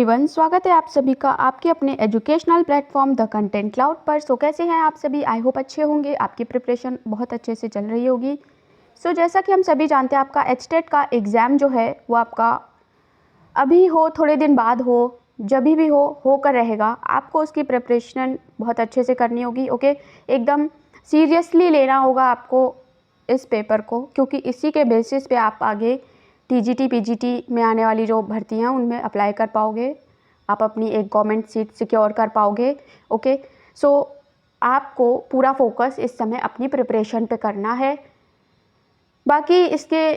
Everyone, स्वागत है आप सभी का आपके अपने educational platform the content cloud पर। सो कैसे हैं आप सभी? आई होप अच्छे होंगे, आपकी प्रिपरेशन बहुत अच्छे से चल रही होगी। सो जैसा कि हम सभी जानते हैं, आपका एचटेट का एग्ज़ाम जो है वो आपका अभी हो, थोड़े दिन बाद हो, जब भी हो होकर रहेगा। आपको उसकी प्रिपरेशन बहुत अच्छे से करनी होगी। ओके, एकदम सीरियसली लेना होगा आपको इस पेपर को, क्योंकि इसी के बेसिस पे आप आगे टीजीटी पीजीटी में आने वाली जो भर्ती हैं उनमें अप्लाई कर पाओगे, आप अपनी एक गवर्नमेंट सीट सिक्योर कर पाओगे। ओके, सो आपको पूरा फोकस इस समय अपनी प्रिपरेशन पे करना है। बाकी इसके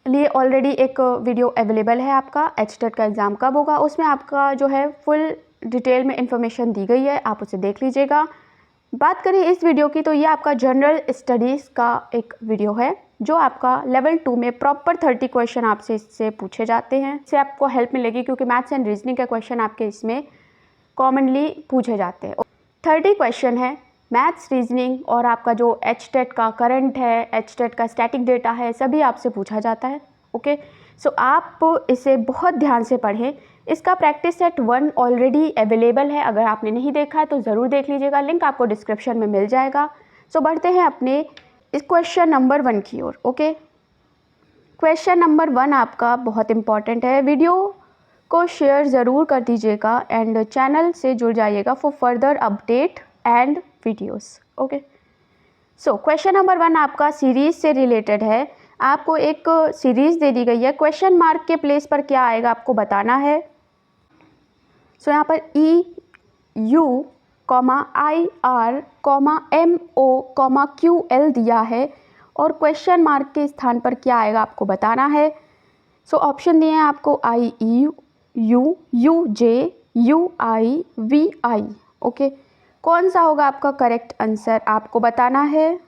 लिए ऑलरेडी एक वीडियो अवेलेबल है आपका, एचटेट का एग्ज़ाम कब होगा, उसमें आपका जो है फुल डिटेल में इंफॉर्मेशन दी गई है, आप उसे देख लीजिएगा। बात करें इस वीडियो की तो ये आपका जनरल स्टडीज़ का एक वीडियो है, जो आपका लेवल 2 में प्रॉपर 30 क्वेश्चन आपसे इससे पूछे जाते हैं। इससे आपको हेल्प मिलेगी, क्योंकि मैथ्स एंड रीजनिंग के क्वेश्चन आपके इसमें कॉमनली पूछे जाते हैं। 30 क्वेश्चन है मैथ्स, रीजनिंग और आपका जो एचटेट का करंट है, एचटेट का स्टैटिक डेटा है, सभी आपसे पूछा जाता है। ओके, सो आप इसे बहुत ध्यान से पढ़ें। इसका प्रैक्टिस सेट 1 ऑलरेडी अवेलेबल है, अगर आपने नहीं देखा है तो ज़रूर देख लीजिएगा, लिंक आपको डिस्क्रिप्शन में मिल जाएगा। सो बढ़ते हैं अपने इस क्वेश्चन नंबर 1 की ओर। ओके, क्वेश्चन नंबर 1 आपका बहुत इंपॉर्टेंट है। वीडियो को शेयर ज़रूर कर दीजिएगा एंड चैनल से जुड़ जाइएगा for further update and videos. Okay, so question number 1 आपका सीरीज से रिलेटेड है। आपको एक सीरीज दे दी गई है, क्वेश्चन मार्क के प्लेस पर क्या आएगा आपको बताना है। सो यहाँ पर EU, IR, MO, QL दिया है और क्वेश्चन मार्क के स्थान पर क्या आएगा आपको बताना है। सो ऑप्शन दिए हैं आपको IEU, UJ, UI, VI। Okay, कौन सा होगा आपका करेक्ट आंसर आपको बताना है।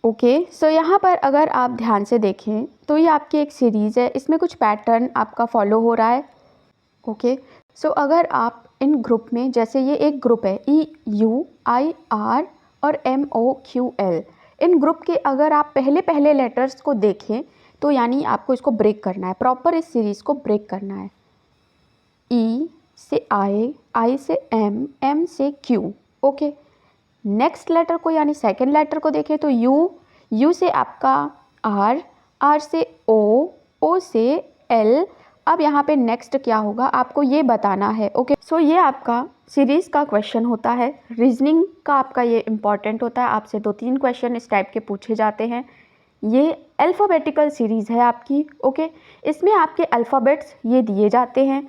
ओके, सो यहाँ पर अगर आप ध्यान से देखें तो ये आपकी एक सीरीज़ है, इसमें कुछ पैटर्न आपका फॉलो हो रहा है। ओके, सो अगर आप इन ग्रुप में, जैसे ये एक ग्रुप है EU, IR और MOQL, इन ग्रुप के अगर आप पहले पहले लेटर्स को देखें तो यानी आपको इसको ब्रेक करना है, प्रॉपर इस सीरीज़ को ब्रेक करना है। E से I से M से Q। ओके, नेक्स्ट लेटर को यानी सेकंड लेटर को देखें तो U से आपका R से O से L। अब यहाँ पे नेक्स्ट क्या होगा आपको ये बताना है। ओके, सो ये आपका सीरीज़ का क्वेश्चन होता है। रीजनिंग का आपका ये इम्पॉर्टेंट होता है, आपसे 2-3 क्वेश्चन इस टाइप के पूछे जाते हैं। ये अल्फ़ाबेटिकल सीरीज़ है आपकी। ओके, इसमें आपके अल्फ़ाबेट्स ये दिए जाते हैं।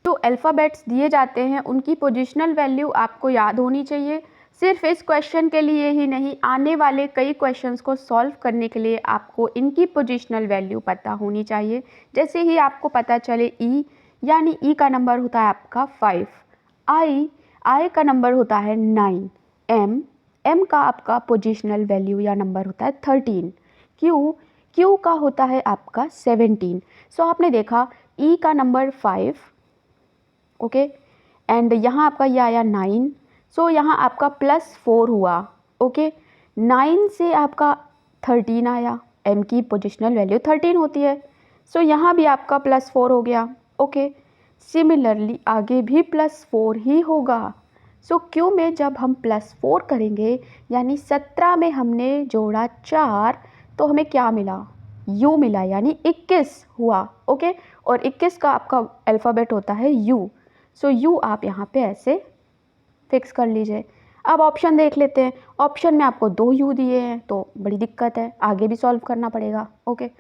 जो अल्फ़ाबेट्स दिए जाते हैं उनकी पोजिशनल वैल्यू आपको याद होनी चाहिए। सिर्फ इस क्वेश्चन के लिए ही नहीं, आने वाले कई क्वेश्चंस को सॉल्व करने के लिए आपको इनकी पोजिशनल वैल्यू पता होनी चाहिए। जैसे ही आपको पता चले E, यानी E का नंबर होता है आपका 5, I का नंबर होता है 9, M का आपका पोजिशनल वैल्यू या नंबर होता है 13, Q का होता है आपका 17। सो आपने देखा E का नंबर 5, ओके, एंड यहाँ आपका ये आया 9, सो यहाँ आपका +4 हुआ। ओके, 9 से आपका 13 आया, M की पोजिशनल वैल्यू 13 होती है, सो यहाँ भी आपका +4 हो गया। ओके, सिमिलरली आगे भी +4 ही होगा। सो Q में जब हम +4 करेंगे यानी 17 में हमने जोड़ा 4 तो हमें क्या मिला, U मिला, यानी 21 हुआ। ओके, और 21 का आपका अल्फ़ाबेट होता है U। सो U आप यहाँ पे ऐसे फिक्स कर लीजिए। अब ऑप्शन देख लेते हैं। ऑप्शन में आपको 2 U दिए हैं तो बड़ी दिक्कत है, आगे भी सॉल्व करना पड़ेगा। ओके,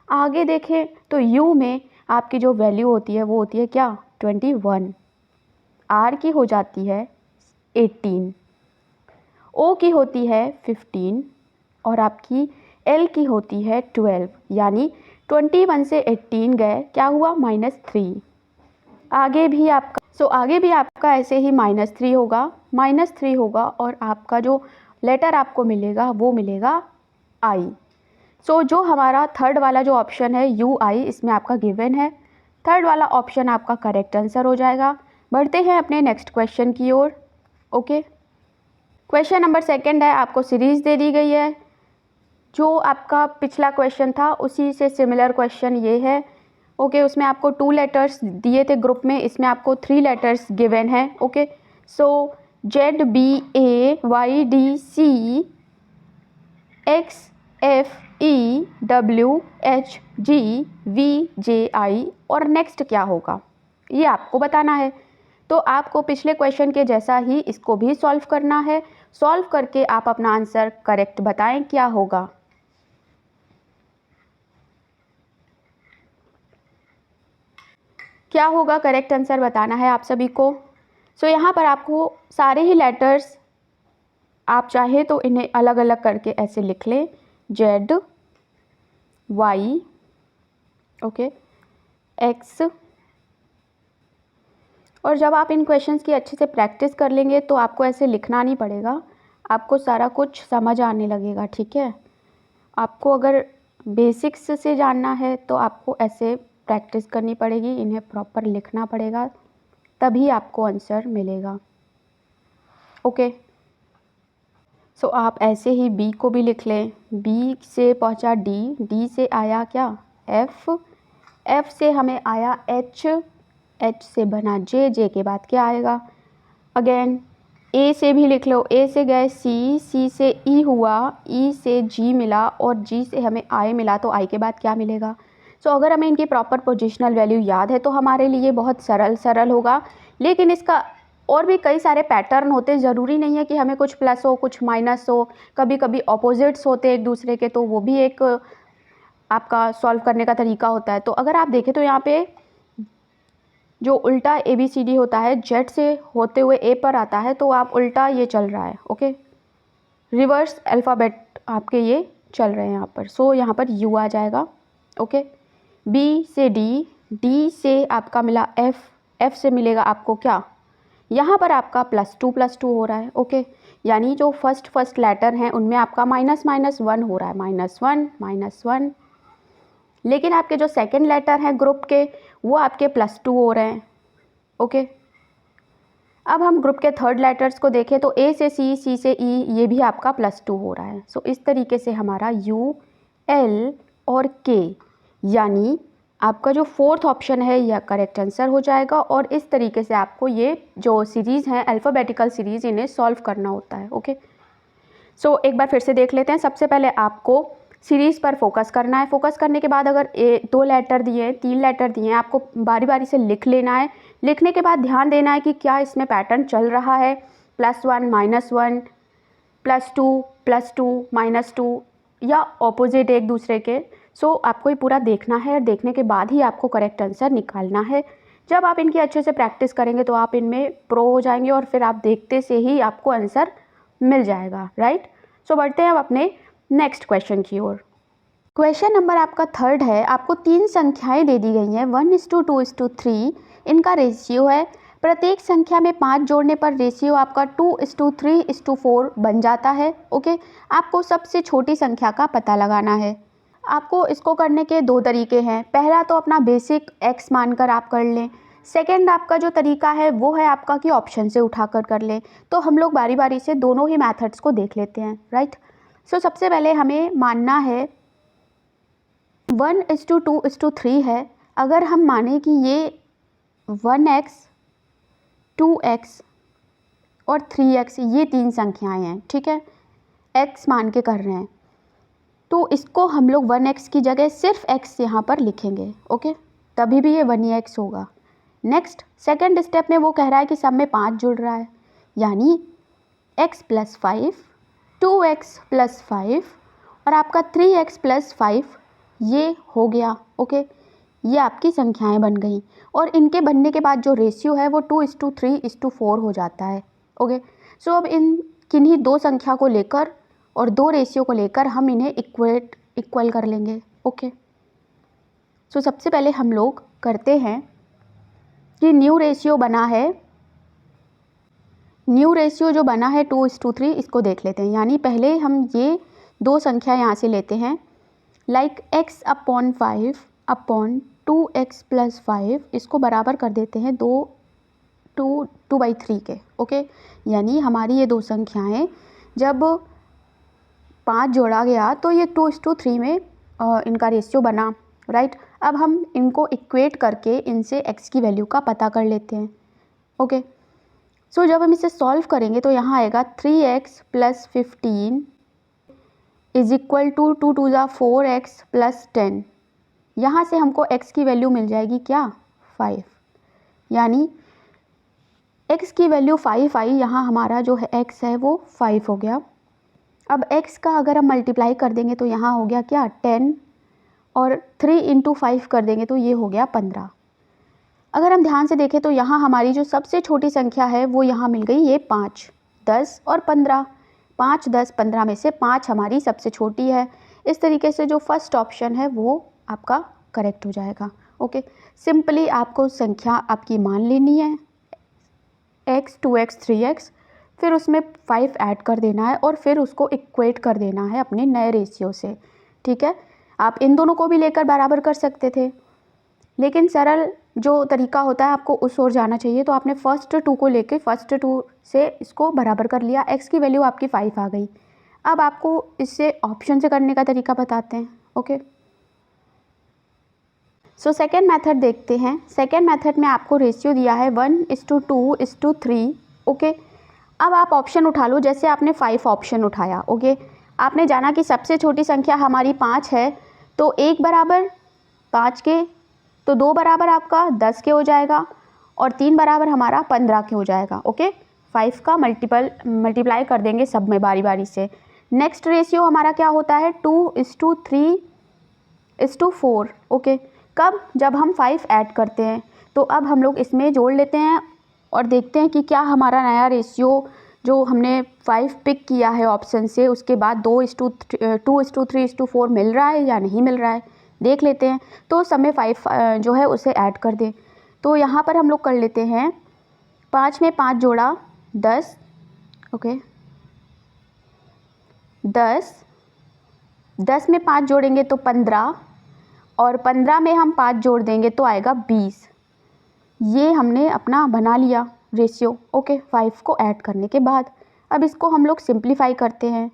आगे देखें तो U में आपकी जो वैल्यू होती है वो होती है क्या, 21, R की हो जाती है 18, O की होती है 15 और आपकी L की होती है 12, यानी 21 से 18 गए, क्या हुआ, -3। आगे भी आपका ऐसे ही -3 होगा और आपका जो लेटर आपको मिलेगा वो मिलेगा I। सो जो हमारा थर्ड वाला जो ऑप्शन है UI, इसमें आपका गिवन है, थर्ड वाला ऑप्शन आपका करेक्ट आंसर हो जाएगा। बढ़ते हैं अपने नेक्स्ट क्वेश्चन की ओर। ओके, क्वेश्चन नंबर 2 है, आपको सीरीज़ दे दी गई है। जो आपका पिछला क्वेश्चन था उसी से सिमिलर क्वेश्चन ये है। ओके उसमें आपको 2 लेटर्स दिए थे ग्रुप में, इसमें आपको 3 लेटर्स गिवन हैं। ओके सो ZBAYDCXFEWHGVJI और नेक्स्ट क्या होगा ये आपको बताना है। तो आपको पिछले क्वेश्चन के जैसा ही इसको भी सॉल्व करना है। सॉल्व करके आप अपना आंसर करेक्ट बताएं क्या होगा। क्या होगा करेक्ट आंसर बताना है आप सभी को। सो यहाँ पर आपको सारे ही लेटर्स, आप चाहे तो इन्हें अलग अलग करके ऐसे लिख लें, Z Y ओके X। और जब आप इन क्वेश्चंस की अच्छे से प्रैक्टिस कर लेंगे तो आपको ऐसे लिखना नहीं पड़ेगा, आपको सारा कुछ समझ आने लगेगा। ठीक है, आपको अगर बेसिक्स से जानना है तो आपको ऐसे प्रैक्टिस करनी पड़ेगी, इन्हें प्रॉपर लिखना पड़ेगा, तभी आपको आंसर मिलेगा। ओके सो आप ऐसे ही बी को भी लिख लें। बी से पहुंचा डी, डी से आया क्या एफ, एफ से हमें आया एच, एच से बना जे, जे के बाद क्या आएगा अगेन ए से भी लिख लो, ए से गए सी, सी से ई हुआ, ई से जी मिला और जी से हमें आई मिला, तो आई के बाद क्या मिलेगा। सो अगर हमें इनकी प्रॉपर पोजिशनल वैल्यू याद है तो हमारे लिए बहुत सरल होगा। लेकिन इसका और भी कई सारे पैटर्न होते हैं, ज़रूरी नहीं है कि हमें कुछ प्लस हो कुछ माइनस हो, कभी कभी ऑपोजिट्स होते हैं एक दूसरे के, तो वो भी एक आपका सॉल्व करने का तरीका होता है। तो अगर आप देखें तो यहाँ पे जो उल्टा ABCD होता है जेड से होते हुए ए पर आता है, तो आप उल्टा ये चल रहा है। ओके रिवर्स अल्फ़ाबेट आपके ये चल रहे हैं यहाँ पर। सो यहाँ पर U आ जाएगा। ओके B से D, D से आपका मिला F, F से मिलेगा आपको क्या, यहाँ पर आपका +2 हो रहा है। ओके यानी जो फर्स्ट लेटर हैं उनमें आपका -1 हो रहा है, -1 लेकिन आपके जो सेकंड लेटर हैं ग्रुप के वो आपके +2 हो रहे हैं। ओके अब हम ग्रुप के थर्ड लेटर्स को देखें तो ए से सी, सी से ई, ये भी आपका +2 हो रहा है। सो इस तरीके से हमारा U, L और K यानी आपका जो फोर्थ ऑप्शन है यह करेक्ट आंसर हो जाएगा। और इस तरीके से आपको ये जो सीरीज़ हैं अल्फ़ाबेटिकल सीरीज़, इन्हें सॉल्व करना होता है। ओके सो एक बार फिर से देख लेते हैं। सबसे पहले आपको सीरीज़ पर फोकस करना है। फोकस करने के बाद अगर 2 लेटर दिए हैं, 3 लेटर दिए हैं, आपको बारी बारी से लिख लेना है। लिखने के बाद ध्यान देना है कि क्या इसमें पैटर्न चल रहा है, +1 -1, +2 +2 -2 या ऑपोजिट एक दूसरे के। सो आपको ये पूरा देखना है, देखने के बाद ही आपको करेक्ट आंसर निकालना है। जब आप इनकी अच्छे से प्रैक्टिस करेंगे तो आप इनमें प्रो हो जाएंगे और फिर आप देखते से ही आपको आंसर मिल जाएगा। राइट सो बढ़ते हैं अब अपने नेक्स्ट क्वेश्चन की ओर। क्वेश्चन नंबर आपका थर्ड है। आपको 3 संख्याएं दे दी गई हैं, 1:2:3 इनका रेशियो है। प्रत्येक संख्या में 5 जोड़ने पर रेशियो आपका 2:3:4 बन जाता है। ओके आपको सबसे छोटी संख्या का पता लगाना है। आपको इसको करने के 2 तरीके हैं। पहला तो अपना बेसिक x मानकर आप कर लें। सेकेंड आपका जो तरीका है वो है आपका कि ऑप्शन से उठाकर कर लें। तो हम लोग बारी बारी से दोनों ही मेथड्स को देख लेते हैं। राइट सो सबसे पहले हमें मानना है 1:2:3 है। अगर हम माने कि ये 1x 2x और 3x ये 3 संख्याएं हैं, ठीक है, x मान के कर रहे हैं, तो इसको हम लोग 1x की जगह सिर्फ x यहाँ पर लिखेंगे। ओके तभी भी ये 1x होगा। नेक्स्ट सेकेंड स्टेप में वो कह रहा है कि सब में 5 जुड़ रहा है, यानी x + 5 2x + 5 और आपका 3x + 5 ये हो गया। ओके ये आपकी संख्याएं बन गई और इनके बनने के बाद जो रेशियो है वो 2:3:4 हो जाता है। ओके सो अब इन किन्हीं 2 संख्या को लेकर और 2 रेशियो को लेकर हम इन्हें इक्वल कर लेंगे। ओके सो सबसे पहले हम लोग करते हैं कि न्यू रेशियो जो बना है 2:3 इसको देख लेते हैं। यानी पहले हम ये 2 संख्या यहाँ से लेते हैं, लाइक x/5 अपॉन 2x + 5 इसको बराबर कर देते हैं 2/3 के। ओके यानी हमारी ये 2 संख्याएं जब 5 जोड़ा गया तो ये 2:3 में इनका रेशियो बना। राइट अब हम इनको इक्वेट करके इनसे x की वैल्यू का पता कर लेते हैं। ओके, सो जब हम इसे सॉल्व करेंगे तो यहाँ आएगा 3x + 15 इज इक्वल टू 2 2 ज़ा 4x + 10। यहाँ से हमको x की वैल्यू मिल जाएगी क्या, 5, यानी x की वैल्यू 5 आई। यहाँ हमारा जो है x है वो 5 हो गया। अब x का अगर हम मल्टीप्लाई कर देंगे तो यहाँ हो गया क्या, 10, और 3 × 5 कर देंगे तो ये हो गया 15। अगर हम ध्यान से देखें तो यहाँ हमारी जो सबसे छोटी संख्या है वो यहाँ मिल गई, ये 5, 10 और 15। 5, 10, 15 में से 5 हमारी सबसे छोटी है। इस तरीके से जो फर्स्ट ऑप्शन है वो आपका करेक्ट हो जाएगा। ओके, सिंपली आपको संख्या आपकी मान लेनी है, x, 2x, 3x, फिर उसमें 5 ऐड कर देना है और फिर उसको इक्वेट कर देना है अपने नए रेशियो से। ठीक है, आप इन दोनों को भी लेकर बराबर कर सकते थे, लेकिन सरल जो तरीका होता है आपको उस ओर जाना चाहिए। तो आपने फर्स्ट 2 को लेके फर्स्ट 2 से इसको बराबर कर लिया, x की वैल्यू आपकी 5 आ गई। अब आपको इससे ऑप्शन से करने का तरीका बताते हैं। ओके, सो सेकेंड मेथड देखते हैं। सेकेंड मेथड में आपको रेशियो दिया है 1:2:3। ओके, अब आप ऑप्शन उठा लो, जैसे आपने 5 ऑप्शन उठाया। ओके, आपने जाना कि सबसे छोटी संख्या हमारी 5 है, तो 1 बराबर 5 के, तो 2 बराबर आपका 10 के हो जाएगा, और 3 बराबर हमारा 15 के हो जाएगा। ओके, 5 का मल्टीप्लाई कर देंगे सब में बारी बारी से। नेक्स्ट रेशियो हमारा क्या होता है, 2:3:4। ओके, कब, जब हम 5 ऐड करते हैं। तो अब हम लोग इसमें जोड़ लेते हैं और देखते हैं कि क्या हमारा नया रेशियो जो हमने 5 पिक किया है ऑप्शन से, उसके बाद 2:3:4 मिल रहा है या नहीं मिल रहा है, देख लेते हैं। तो सब में 5 जो है उसे ऐड कर दें। तो यहाँ पर हम लोग कर लेते हैं, 5 में 5 जोड़ा 10। ओके, 10 में 5 जोड़ेंगे तो 15, और 15 में हम 5 जोड़ देंगे तो आएगा 20। ये हमने अपना बना लिया रेशियो। ओके, 5 को ऐड करने के बाद अब इसको हम लोग सिंप्लीफाई करते हैं।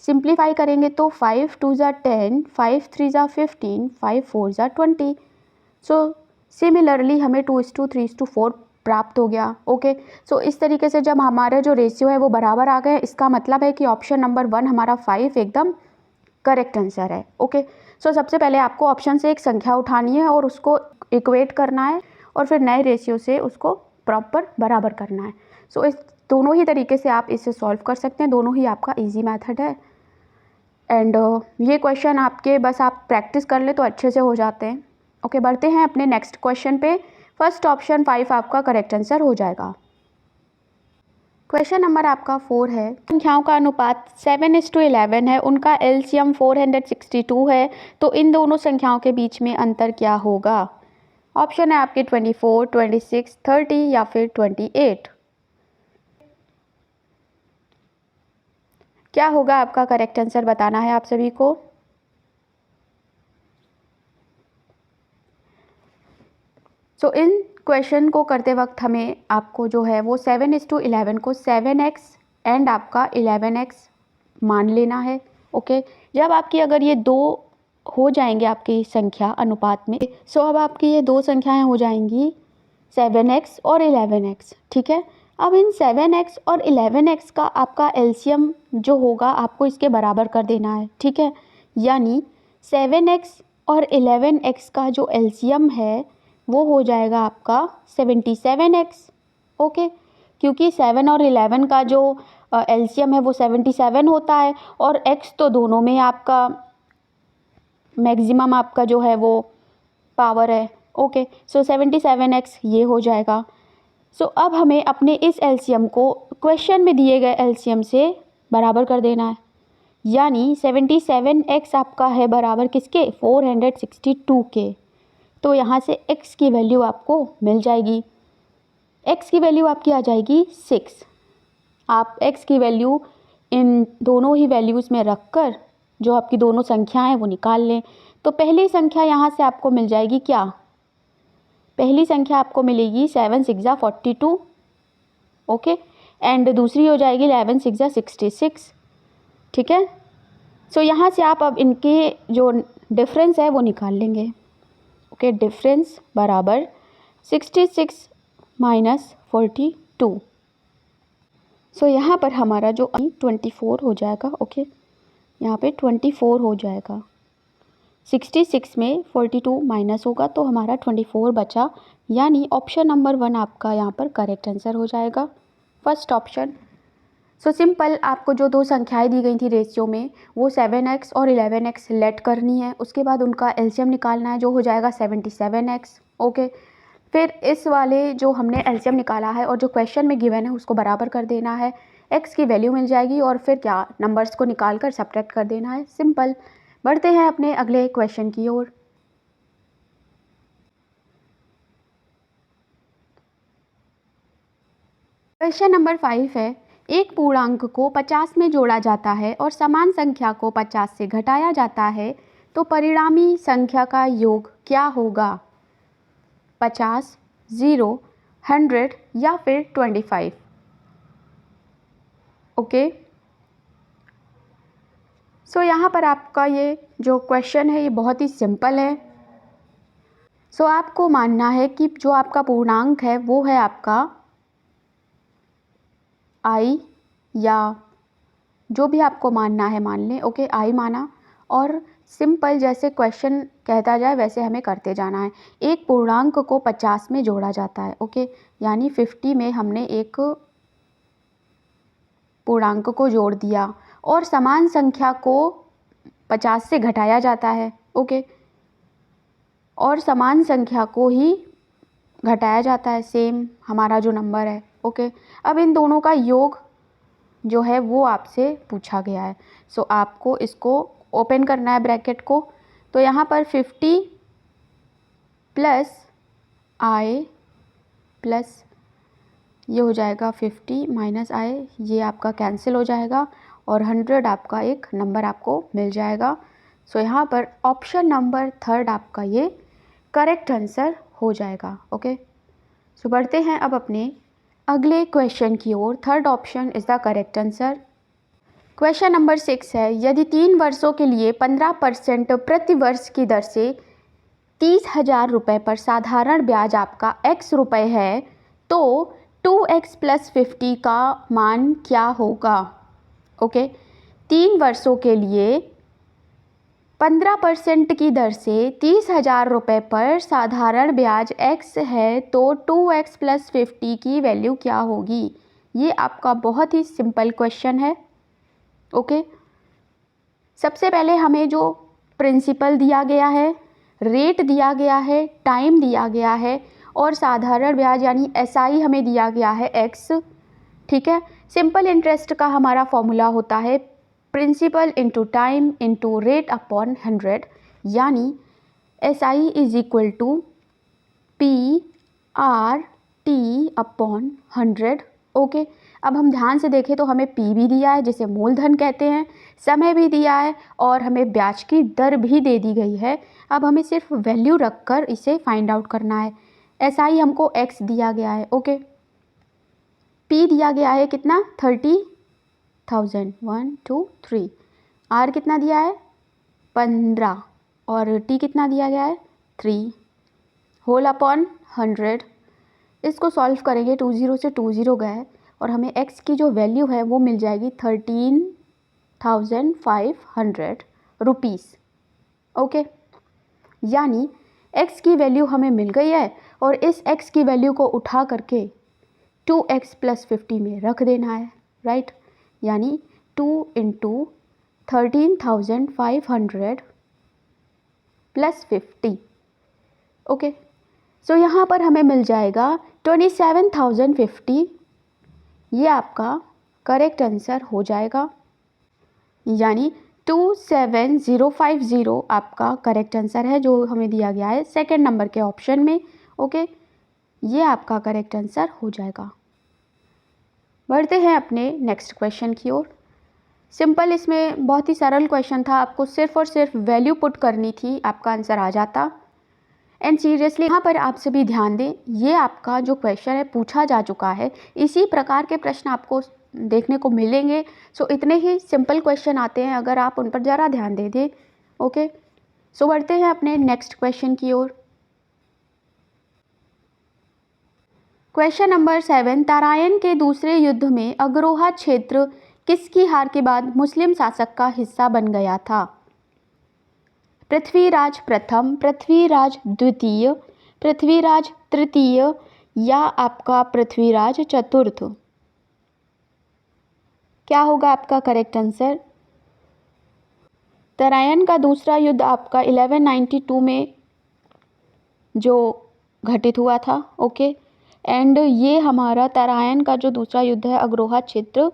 सिंप्लीफाई करेंगे तो 5 2 ज़ा 10, 5 3 ज़ा 15, 5 4 ज़ा 20। सो सिमिलरली हमें 2:3:4 प्राप्त हो गया। ओके, सो इस तरीके से जब हमारा जो रेशियो है वो बराबर आ गए, इसका मतलब है कि ऑप्शन नंबर 1 हमारा 5 एकदम करेक्ट आंसर है। ओके, सो सबसे पहले आपको ऑप्शन से एक संख्या उठानी है और उसको इक्वेट करना है, और फिर नए रेशियो से उसको प्रॉपर बराबर करना है। सो इस दोनों ही तरीके से आप इसे सॉल्व कर सकते हैं, दोनों ही आपका इजी मेथड है। एंड ये क्वेश्चन आपके बस आप प्रैक्टिस कर ले तो अच्छे से हो जाते हैं। ओके, बढ़ते हैं अपने नेक्स्ट क्वेश्चन पे। फर्स्ट ऑप्शन 5 आपका करेक्ट आंसर हो जाएगा। क्वेश्चन नंबर आपका 4 है, संख्याओं का अनुपात 7:11 है, उनका एलसीएम 462 है, तो इन दोनों संख्याओं के बीच में अंतर क्या होगा। ऑप्शन है आपके 24, 26, 30 या फिर 28। क्या होगा आपका करेक्ट आंसर, बताना है आप सभी को। सो इन क्वेश्चन को करते वक्त हमें आपको जो है वो 7:11 को 7x एंड आपका 11x मान लेना है। ओके, जब आपकी अगर ये 2 हो जाएंगे आपकी संख्या अनुपात में, सो अब आपकी ये 2 संख्याएं हो जाएंगी 7x और 11x। ठीक है, अब इन 7x और 11x का आपका एलसीएम जो होगा आपको इसके बराबर कर देना है। ठीक है, यानी 7x और 11x का जो एलसीएम है वो हो जाएगा आपका 77x। ओके, क्योंकि 7 और 11 का जो एलसीएम है वो 77 होता है, और x तो दोनों में आपका मैक्सिमम आपका जो है वो पावर है। ओके, सो 77x ये हो जाएगा। सो अब हमें अपने इस एलसीएम को क्वेश्चन में दिए गए एलसीएम से बराबर कर देना है, यानी 77x आपका है बराबर किसके, 462 के। तो यहाँ से x की वैल्यू आपको मिल जाएगी। x की वैल्यू आपकी आ जाएगी 6। आप x की वैल्यू इन दोनों ही वैल्यूज़ में रखकर जो आपकी दोनों संख्याएं हैं वो निकाल लें। तो पहली संख्या यहाँ से आपको मिल जाएगी क्या, पहली संख्या आपको मिलेगी 7 6 ज़ा 42। ओके, एंड दूसरी हो जाएगी 11 6 ज़ा 66। ठीक है, सो यहाँ से आप अब इनके जो डिफरेंस है वो निकाल लेंगे। आपके डिफरेंस बराबर 66 माइनस 42। सो यहाँ पर हमारा जो 24 हो जाएगा। ओके, यहाँ पे 24 हो जाएगा। 66 में 42 माइनस होगा तो हमारा 24 बचा, यानी ऑप्शन नंबर 1 आपका यहाँ पर करेक्ट आंसर हो जाएगा, फर्स्ट ऑप्शन। सो सिंपल, आपको जो दो संख्याएं दी गई थी रेशियो में, वो 7x और 11x लेट करनी है। उसके बाद उनका एलसीएम निकालना है, जो हो जाएगा 77x। ओके, फिर इस वाले जो हमने एलसीएम निकाला है और जो क्वेश्चन में गिवन है उसको बराबर कर देना है, x की वैल्यू मिल जाएगी और फिर क्या, नंबर्स को निकाल कर सब्ट्रैक्ट कर देना है, सिंपल। बढ़ते हैं अपने अगले क्वेश्चन की ओर। क्वेश्चन नंबर 5 है, एक पूर्णांक को 50 में जोड़ा जाता है और समान संख्या को 50 से घटाया जाता है, तो परिणामी संख्या का योग क्या होगा? 50, 0, 100 या फिर 25। ओके, सो यहाँ पर आपका ये जो क्वेश्चन है ये बहुत ही सिंपल है। सो आपको मानना है कि जो आपका पूर्णांक है वो है आपका आई, या जो भी आपको मानना है मान लें। ओके, आई माना, और सिंपल जैसे क्वेश्चन कहता जाए वैसे हमें करते जाना है। एक पूर्णांक को 50 में जोड़ा जाता है। ओके, यानी 50 में हमने एक पूर्णांक को जोड़ दिया और समान संख्या को 50 से घटाया जाता है। ओके, और समान संख्या को ही घटाया जाता है, सेम हमारा जो नंबर है। ओके, अब इन दोनों का योग जो है वो आपसे पूछा गया है। सो आपको इसको ओपन करना है ब्रैकेट को, तो यहाँ पर 50 प्लस आई प्लस ये हो जाएगा 50 माइनस आई, ये आपका कैंसिल हो जाएगा और 100 आपका एक नंबर आपको मिल जाएगा। सो यहाँ पर ऑप्शन नंबर 3 आपका ये करेक्ट आंसर हो जाएगा। ओके, सो बढ़ते हैं अब अपने अगले क्वेश्चन की ओर। Third option is the correct answer. Question number 6 है, यदि 3 वर्षों के लिए 15% प्रति वर्ष की दर से 30,000 रुपये पर साधारण ब्याज आपका x रुपये है, तो 2x प्लस 50 का मान क्या होगा? ओके, 3 वर्षों के लिए 15% की दर से 30,000 रुपये पर साधारण ब्याज x है, तो 2x प्लस 50 की वैल्यू क्या होगी? ये आपका बहुत ही सिंपल क्वेश्चन है। ओके, सबसे पहले हमें जो प्रिंसिपल दिया गया है, रेट दिया गया है, टाइम दिया गया है और साधारण ब्याज यानी SI हमें दिया गया है x। ठीक है, सिंपल इंटरेस्ट का हमारा फॉर्मूला होता है principal into time into rate upon 100, यानी SI is equal to PRT upon 100। Okay, अब हम ध्यान से देखें तो हमें P भी दिया है जिसे मूलधन कहते हैं, समय भी दिया है और हमें ब्याज की दर भी दे दी गई है। अब हमें सिर्फ वैल्यू रखकर इसे फाइंड आउट करना है। SI हमको x दिया गया है। ओके, P दिया गया है कितना, 30,000, 1 2 3। R कितना दिया है, 15, और T कितना दिया गया है, 3 होल अपॉन 100। इसको सॉल्व करेंगे, 20 से 20 गए और हमें x की जो वैल्यू है वो मिल जाएगी 13,500 रुपीज़। ओके, यानी x की वैल्यू हमें मिल गई है और इस x की वैल्यू को उठा करके 2x प्लस 50 में रख देना है, राइट। यानी 2 इंटू 13,500 प्लस 50। ओके, सो यहाँ पर हमें मिल जाएगा 27,050। ये आपका करेक्ट आंसर हो जाएगा, यानी 27050 आपका करेक्ट आंसर है जो हमें दिया गया है सेकंड नंबर के ऑप्शन में। ओके, ये आपका करेक्ट आंसर हो जाएगा। बढ़ते हैं अपने नेक्स्ट क्वेश्चन की ओर। सिंपल, इसमें बहुत ही सरल क्वेश्चन था, आपको सिर्फ और सिर्फ वैल्यू पुट करनी थी, आपका आंसर आ जाता। एंड सीरियसली यहाँ पर आप सभी ध्यान दें, ये आपका जो क्वेश्चन है पूछा जा चुका है, इसी प्रकार के प्रश्न आपको देखने को मिलेंगे। सो इतने ही सिंपल क्वेश्चन आते हैं अगर आप उन पर ज़रा ध्यान दे दें। ओके, सो बढ़ते हैं अपने नेक्स्ट क्वेश्चन की ओर। क्वेश्चन नंबर 7, तराइन के दूसरे युद्ध में अग्रोहा क्षेत्र किसकी हार के बाद मुस्लिम शासक का हिस्सा बन गया था? पृथ्वीराज प्रथम, पृथ्वीराज द्वितीय, पृथ्वीराज तृतीय या आपका पृथ्वीराज चतुर्थ? क्या होगा आपका करेक्ट आंसर? तराइन का दूसरा युद्ध आपका 1192 में जो घटित हुआ था। ओके, एंड ये हमारा तराइन का जो दूसरा युद्ध है अग्रोहा क्षेत्र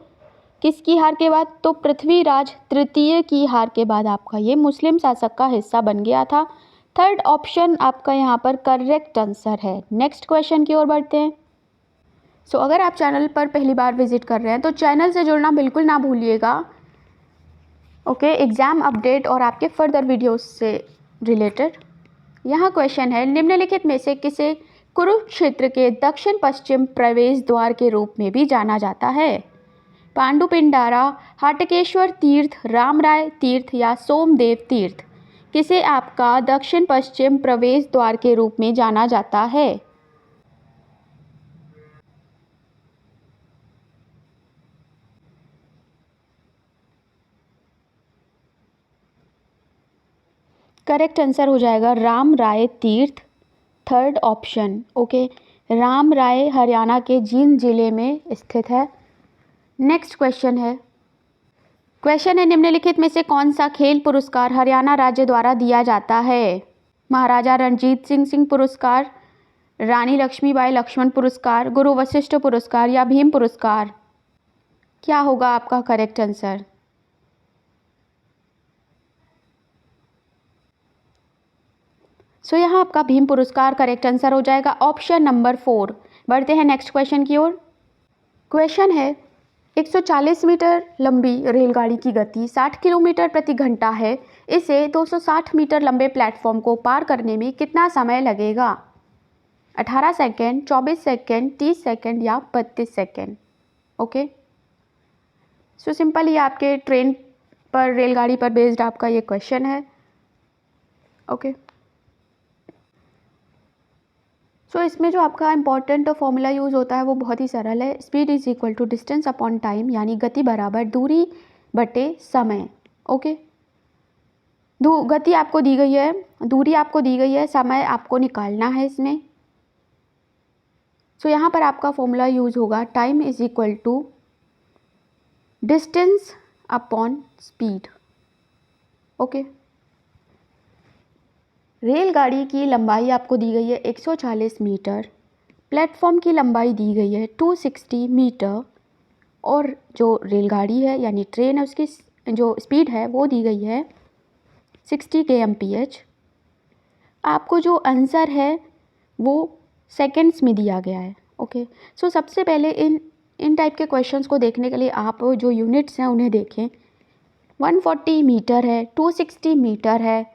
किसकी हार के बाद? तो पृथ्वीराज तृतीय की हार के बाद आपका ये मुस्लिम शासक का हिस्सा बन गया था। थर्ड ऑप्शन आपका यहाँ पर करेक्ट आंसर है। नेक्स्ट क्वेश्चन की ओर बढ़ते हैं। सो अगर आप चैनल पर पहली बार विजिट कर रहे हैं तो चैनल से जुड़ना बिल्कुल ना भूलिएगा। ओके, एग्ज़ाम अपडेट और आपके फर्दर वीडियोस से रिलेटेड। यहाँ क्वेश्चन है, निम्नलिखित में से किसे कुरुक्षेत्र के दक्षिण पश्चिम प्रवेश द्वार के रूप में भी जाना जाता है? पांडुपिंडारा, हाटकेश्वर तीर्थ, रामराय तीर्थ या सोमदेव तीर्थ? किसे आपका दक्षिण पश्चिम प्रवेश द्वार के रूप में जाना जाता है? करेक्ट आंसर हो जाएगा Ramrai Tirth, third option. Okay, Ramrai Haryana के जींद जिले में स्थित है। नेक्स्ट क्वेश्चन है, निम्नलिखित में से कौन सा खेल पुरस्कार हरियाणा राज्य द्वारा दिया जाता है? महाराजा रणजीत सिंह पुरस्कार, रानी लक्ष्मीबाई लक्ष्मण पुरस्कार, गुरु वशिष्ठ पुरस्कार या भीम पुरस्कार? क्या होगा आपका करेक्ट आंसर? सो यहाँ आपका भीम पुरस्कार करेक्ट आंसर हो जाएगा, ऑप्शन नंबर 4। बढ़ते हैं नेक्स्ट क्वेश्चन की ओर। क्वेश्चन है, 140 मीटर लंबी रेलगाड़ी की गति 60 किलोमीटर प्रति घंटा है। इसे 260 मीटर लंबे प्लेटफॉर्म को पार करने में कितना समय लगेगा? 18 सेकेंड, 24 सेकेंड, 30 सेकेंड या 32 सेकेंड? ओके, सो सिंपल ये आपके ट्रेन पर, रेलगाड़ी पर बेस्ड आपका ये क्वेश्चन है। ओके, सो इसमें जो आपका इंपॉर्टेंट फॉर्मूला यूज़ होता है वो बहुत ही सरल है। Speed is equal to distance upon time, यानी गति बराबर दूरी बटे समय। ओके, गति आपको दी गई है, दूरी आपको दी गई है, समय आपको निकालना है इसमें। सो यहाँ पर आपका फॉर्मूला यूज़ होगा time is equal to distance upon speed. Okay, रेलगाड़ी की लंबाई आपको दी गई है 140 मीटर, प्लेटफॉर्म की लंबाई दी गई है 260 मीटर और जो रेलगाड़ी है यानी ट्रेन है उसकी जो स्पीड है वो दी गई है 60 kmph। आपको जो आंसर है वो सेकंड्स में दिया गया है। ओके, सो सबसे पहले इन टाइप के क्वेश्चंस को देखने के लिए आप जो यूनिट्स हैं उन्हें देखें। 140 मीटर है, 260 मीटर है।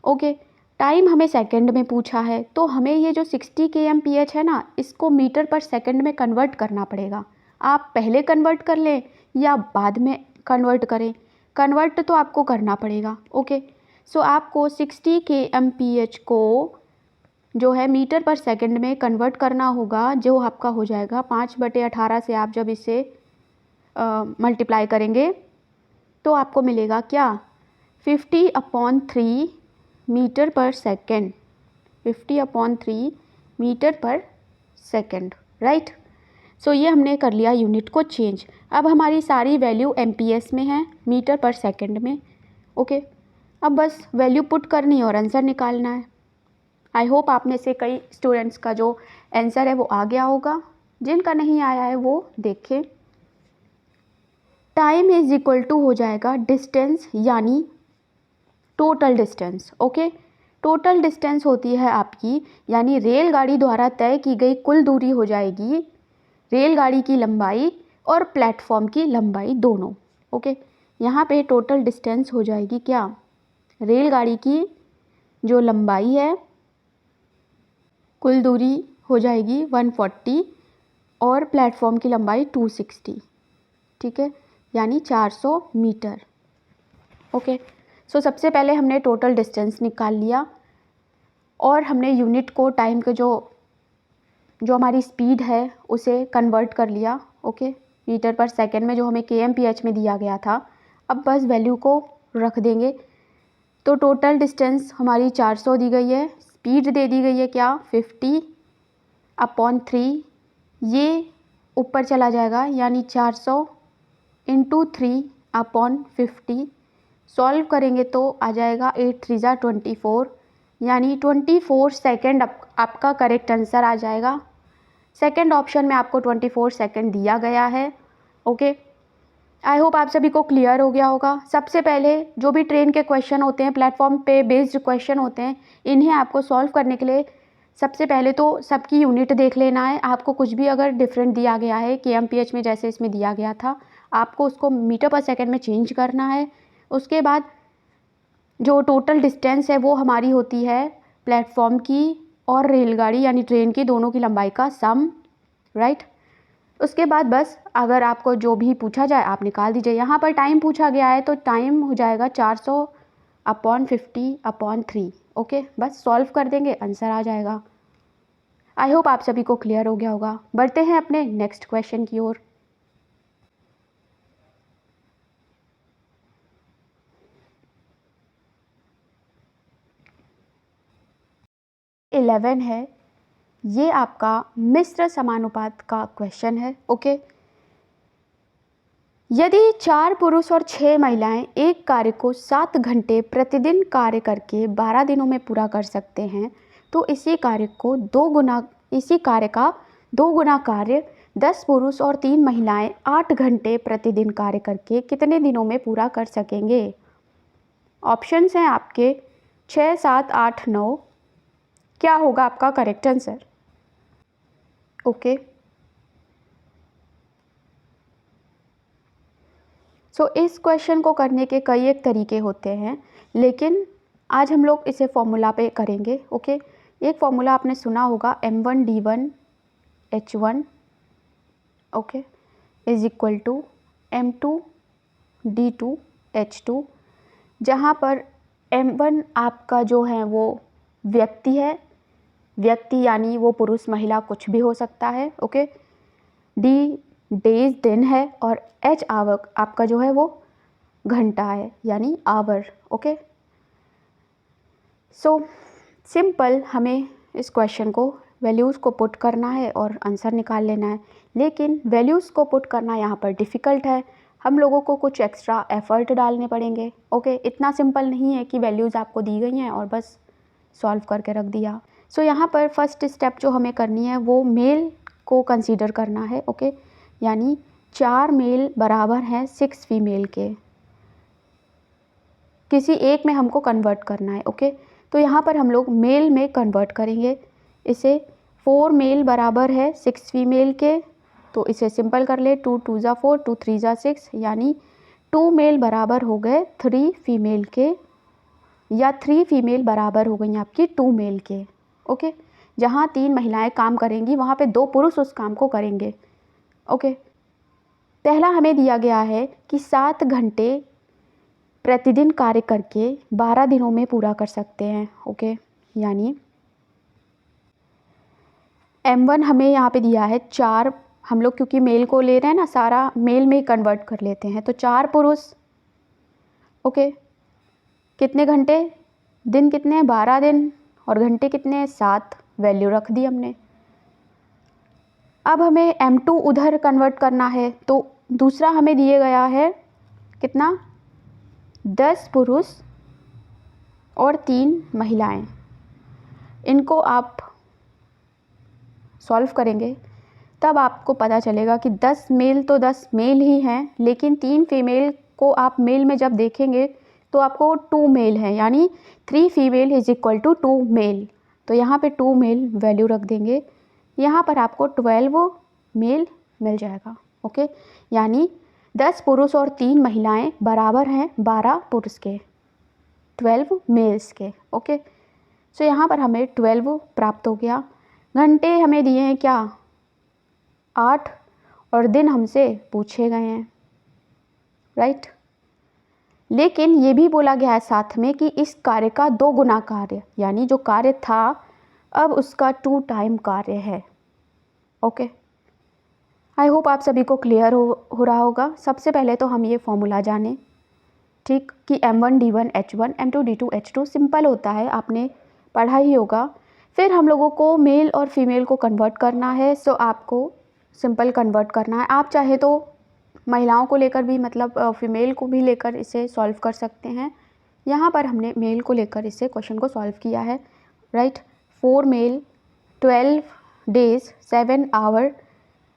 ओके, टाइम हमें सेकंड में पूछा है तो हमें ये जो 60 kmph है ना, इसको मीटर पर सेकंड में कन्वर्ट करना पड़ेगा। आप पहले कन्वर्ट कर लें या बाद में कन्वर्ट करें, कन्वर्ट तो आपको करना पड़ेगा। ओके, सो आपको 60 kmph को जो है मीटर पर सेकंड में कन्वर्ट करना होगा, जो आपका हो जाएगा 5/18 से आप जब इसे मल्टीप्लाई करेंगे तो आपको मिलेगा क्या? 50/3 मीटर पर सेकंड, 50/3 मीटर पर सेकंड, राइट। सो ये हमने कर लिया यूनिट को चेंज। अब हमारी सारी वैल्यू एमपीएस में है, मीटर पर सेकंड में। ओके, अब बस वैल्यू पुट करनी है और आंसर निकालना है। आई होप आप में से कई स्टूडेंट्स का जो आंसर है वो आ गया होगा, जिनका नहीं आया है वो देखें। टाइम इज इक्वल टू हो जाएगा डिस्टेंस यानी total distance. Okay, total distance होती है आपकी यानी रेलगाड़ी द्वारा तय की गई कुल दूरी हो जाएगी, रेलगाड़ी की लंबाई और प्लेटफॉर्म की लंबाई दोनों। ओके, यहाँ पे टोटल डिस्टेंस हो जाएगी क्या? रेलगाड़ी की जो लंबाई है, कुल दूरी हो जाएगी 140 और प्लेटफॉर्म की लंबाई 260, ठीक है, यानी 400 मीटर। ओके, सो सबसे पहले हमने टोटल डिस्टेंस निकाल लिया और हमने यूनिट को टाइम के जो जो हमारी स्पीड है उसे कन्वर्ट कर लिया, ओके, मीटर पर सेकेंड में जो हमें kmph में दिया गया था। अब बस वैल्यू को रख देंगे। तो टोटल डिस्टेंस हमारी 400 दी गई है, स्पीड दे दी गई है क्या 50/3, ये ऊपर चला जाएगा यानी 400 × 3/50। सॉल्व करेंगे तो आ जाएगा 8 3 ज़ा 24, यानी 24 सेकेंड आपका करेक्ट आंसर आ जाएगा। सेकेंड ऑप्शन में आपको 24 सेकेंड दिया गया है, ओके। आई होप आप सभी को क्लियर हो गया होगा। सबसे पहले जो भी ट्रेन के क्वेश्चन होते हैं, प्लेटफॉर्म पे बेस्ड क्वेश्चन होते हैं, इन्हें आपको सॉल्व करने के लिए सबसे पहले तो सबकी यूनिट देख लेना है। आपको कुछ भी अगर डिफरेंट दिया गया है kmph में, जैसे इसमें दिया गया था, आपको उसको मीटर पर सेकेंड में चेंज करना है। उसके बाद जो टोटल डिस्टेंस है वो हमारी होती है प्लेटफॉर्म की और रेलगाड़ी यानी ट्रेन की दोनों की लंबाई का सम, राइट। उसके बाद बस अगर आपको जो भी पूछा जाए आप निकाल दीजिए। यहाँ पर टाइम पूछा गया है तो टाइम हो जाएगा 400/50/3, ओके। बस सॉल्व कर देंगे, आंसर आ जाएगा। आई होप आप सभी को क्लियर हो गया होगा। बढ़ते हैं अपने नेक्स्ट क्वेश्चन की ओर। इलेवन है, ये आपका मिश्र समानुपात का क्वेश्चन है, ओके। यदि 4 पुरुष और 6 महिलाएं एक कार्य को 7 घंटे प्रतिदिन कार्य करके 12 दिनों में पूरा कर सकते हैं, तो इसी कार्य का 2 गुना कार्य 10 पुरुष और 3 महिलाएं 8 घंटे प्रतिदिन कार्य करके कितने दिनों में पूरा कर सकेंगे। ऑप्शंस हैं आपके 6 7 8 9। क्या होगा आपका करेक्ट आंसर, ओके। सो इस क्वेश्चन को करने के कई एक तरीके होते हैं, लेकिन आज हम लोग इसे फॉर्मूला पे करेंगे, ओके। एक फॉर्मूला आपने सुना होगा m1d1h1, okay, is equal to m2d2h2, जहाँ पर m1 आपका जो है वो व्यक्ति है, व्यक्ति यानी वो पुरुष महिला कुछ भी हो सकता है, ओके। d डेज दिन है और h आवर आपका जो है वो घंटा है यानी आवर, ओके। सो सिंपल हमें इस क्वेश्चन को वैल्यूज़ को पुट करना है और आंसर निकाल लेना है, लेकिन वैल्यूज़ को पुट करना यहाँ पर डिफ़िकल्ट है। हम लोगों को कुछ एक्स्ट्रा एफर्ट डालने पड़ेंगे, ओके। इतना सिंपल नहीं है कि वैल्यूज़ आपको दी गई हैं और बस सॉल्व करके रख दिया। सो यहाँ पर फर्स्ट स्टेप जो हमें करनी है वो मेल को कंसीडर करना है, ओके। यानी 4 मेल बराबर हैं 6 फीमेल के, किसी एक में हमको कन्वर्ट करना है, ओके। तो यहाँ पर हम लोग मेल में कन्वर्ट करेंगे इसे। 4 मेल बराबर है 6 फीमेल के, तो इसे सिंपल कर ले, 2 2 ज़ा 4, 2 3 ज़ा 6, यानी 2 मेल बराबर हो गए 3 फीमेल के, या 3 फीमेल बराबर हो गई आपकी 2 मेल के, ओके। जहाँ 3 महिलाएं काम करेंगी वहाँ पे 2 पुरुष उस काम को करेंगे, ओके। पहला हमें दिया गया है कि 7 घंटे प्रतिदिन कार्य करके 12 दिनों में पूरा कर सकते हैं, ओके। यानी m1 हमें यहाँ पे दिया है 4, हम लोग क्योंकि मेल को ले रहे हैं ना, सारा मेल में ही कन्वर्ट कर लेते हैं, तो 4 पुरुष, ओके। कितने घंटे, दिन कितने हैं 12 दिन, और घंटे कितने हैं 7, वैल्यू रख दी हमने। अब हमें m2 उधर कन्वर्ट करना है, तो दूसरा हमें दिए गया है कितना, 10 पुरुष और 3 महिलाएं। इनको आप सॉल्व करेंगे तब आपको पता चलेगा कि 10 मेल तो 10 मेल ही हैं, लेकिन 3 फीमेल को आप मेल में जब देखेंगे तो आपको 2 मेल हैं, यानी 3 female is equal to 2 male. तो यहाँ पे 2 मेल वैल्यू रख देंगे, यहाँ पर आपको 12 मेल मिल जाएगा, ओके। यानी 10 पुरुष और 3 महिलाएं बराबर हैं 12 पुरुष के, 12 मेल्स के, ओके। सो यहाँ पर हमें 12 प्राप्त हो गया। घंटे हमें दिए हैं क्या 8, और दिन हमसे पूछे गए हैं, राइट। लेकिन ये भी बोला गया है साथ में कि इस कार्य का 2 गुना कार्य, यानी जो कार्य था अब उसका 2 टाइम कार्य है, ओके, आई होप आप सभी को क्लियर हो रहा होगा। सबसे पहले तो हम ये फॉर्मूला जानें, ठीक, कि M1D1H1 M2D2H2 सिंपल होता है, आपने पढ़ा ही होगा। फिर हम लोगों को मेल और फीमेल को कन्वर्ट करना है, सो आपको सिंपल कन्वर्ट करना है। आप चाहे तो महिलाओं को लेकर भी, मतलब फीमेल को भी लेकर इसे सॉल्व कर सकते हैं। यहाँ पर हमने मेल को लेकर इसे क्वेश्चन को सॉल्व किया है, right. 4 male 12 days 7 hour.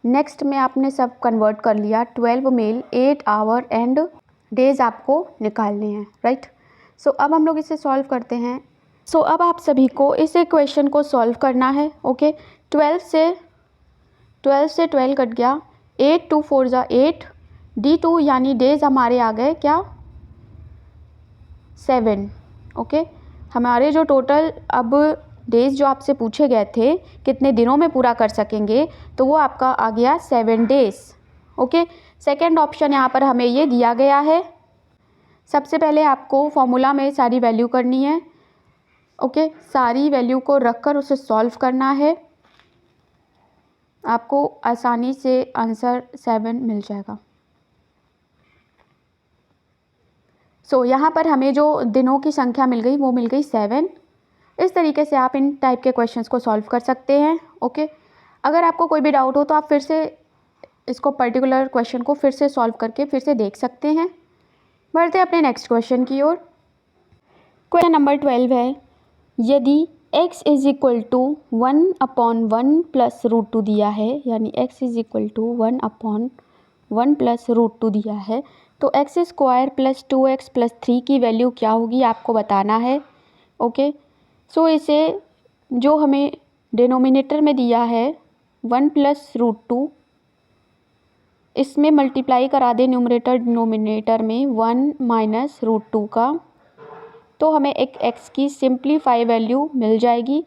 Next में आपने सब कन्वर्ट कर लिया, 12 मेल 8 आवर एंड डेज आपको निकालने हैं, राइट। सो अब हम लोग इसे सॉल्व करते हैं। सो अब आप सभी को इस इक्वेशन को सॉल्व करना है, ओके। 12 से 12 कट गया, 8 2 4 ज़ा 8, D2 यानी डेज हमारे आ गए क्या, 7, ओके। हमारे जो टोटल अब डेज जो आपसे पूछे गए थे कितने दिनों में पूरा कर सकेंगे, तो वो आपका आ गया 7 डेज, ओके। सेकेंड ऑप्शन यहाँ पर हमें ये दिया गया है। सबसे पहले आपको फॉर्मूला में सारी वैल्यू करनी है, ओके। सारी वैल्यू को रखकर उसे सॉल्व करना है, आपको आसानी से आंसर 7 मिल जाएगा। सो यहाँ पर हमें जो दिनों की संख्या मिल गई वो मिल गई 7। इस तरीके से आप इन टाइप के क्वेश्चंस को सॉल्व कर सकते हैं, ओके। अगर आपको कोई भी डाउट हो तो आप फिर से इसको पर्टिकुलर क्वेश्चन को फिर से सॉल्व करके फिर से देख सकते हैं। बढ़ते हैं अपने नेक्स्ट क्वेश्चन की ओर। क्वेश्चन नंबर 12 है, यदि x is equal to 1/1 plus root 2 दिया है, यानी x is equal to 1/1 plus root 2 दिया है, तो x square plus 2x plus 3 की वैल्यू क्या होगी आपको बताना है, ओके। सो इसे जो हमें डिनोमिनेटर में दिया है 1 प्लस रूट 2, इसमें मल्टीप्लाई करा दे न्यूमरेटर डिनोमिनेटर में 1 माइनस रूट 2 का, तो हमें एक x की सिंप्लीफाई वैल्यू मिल जाएगी।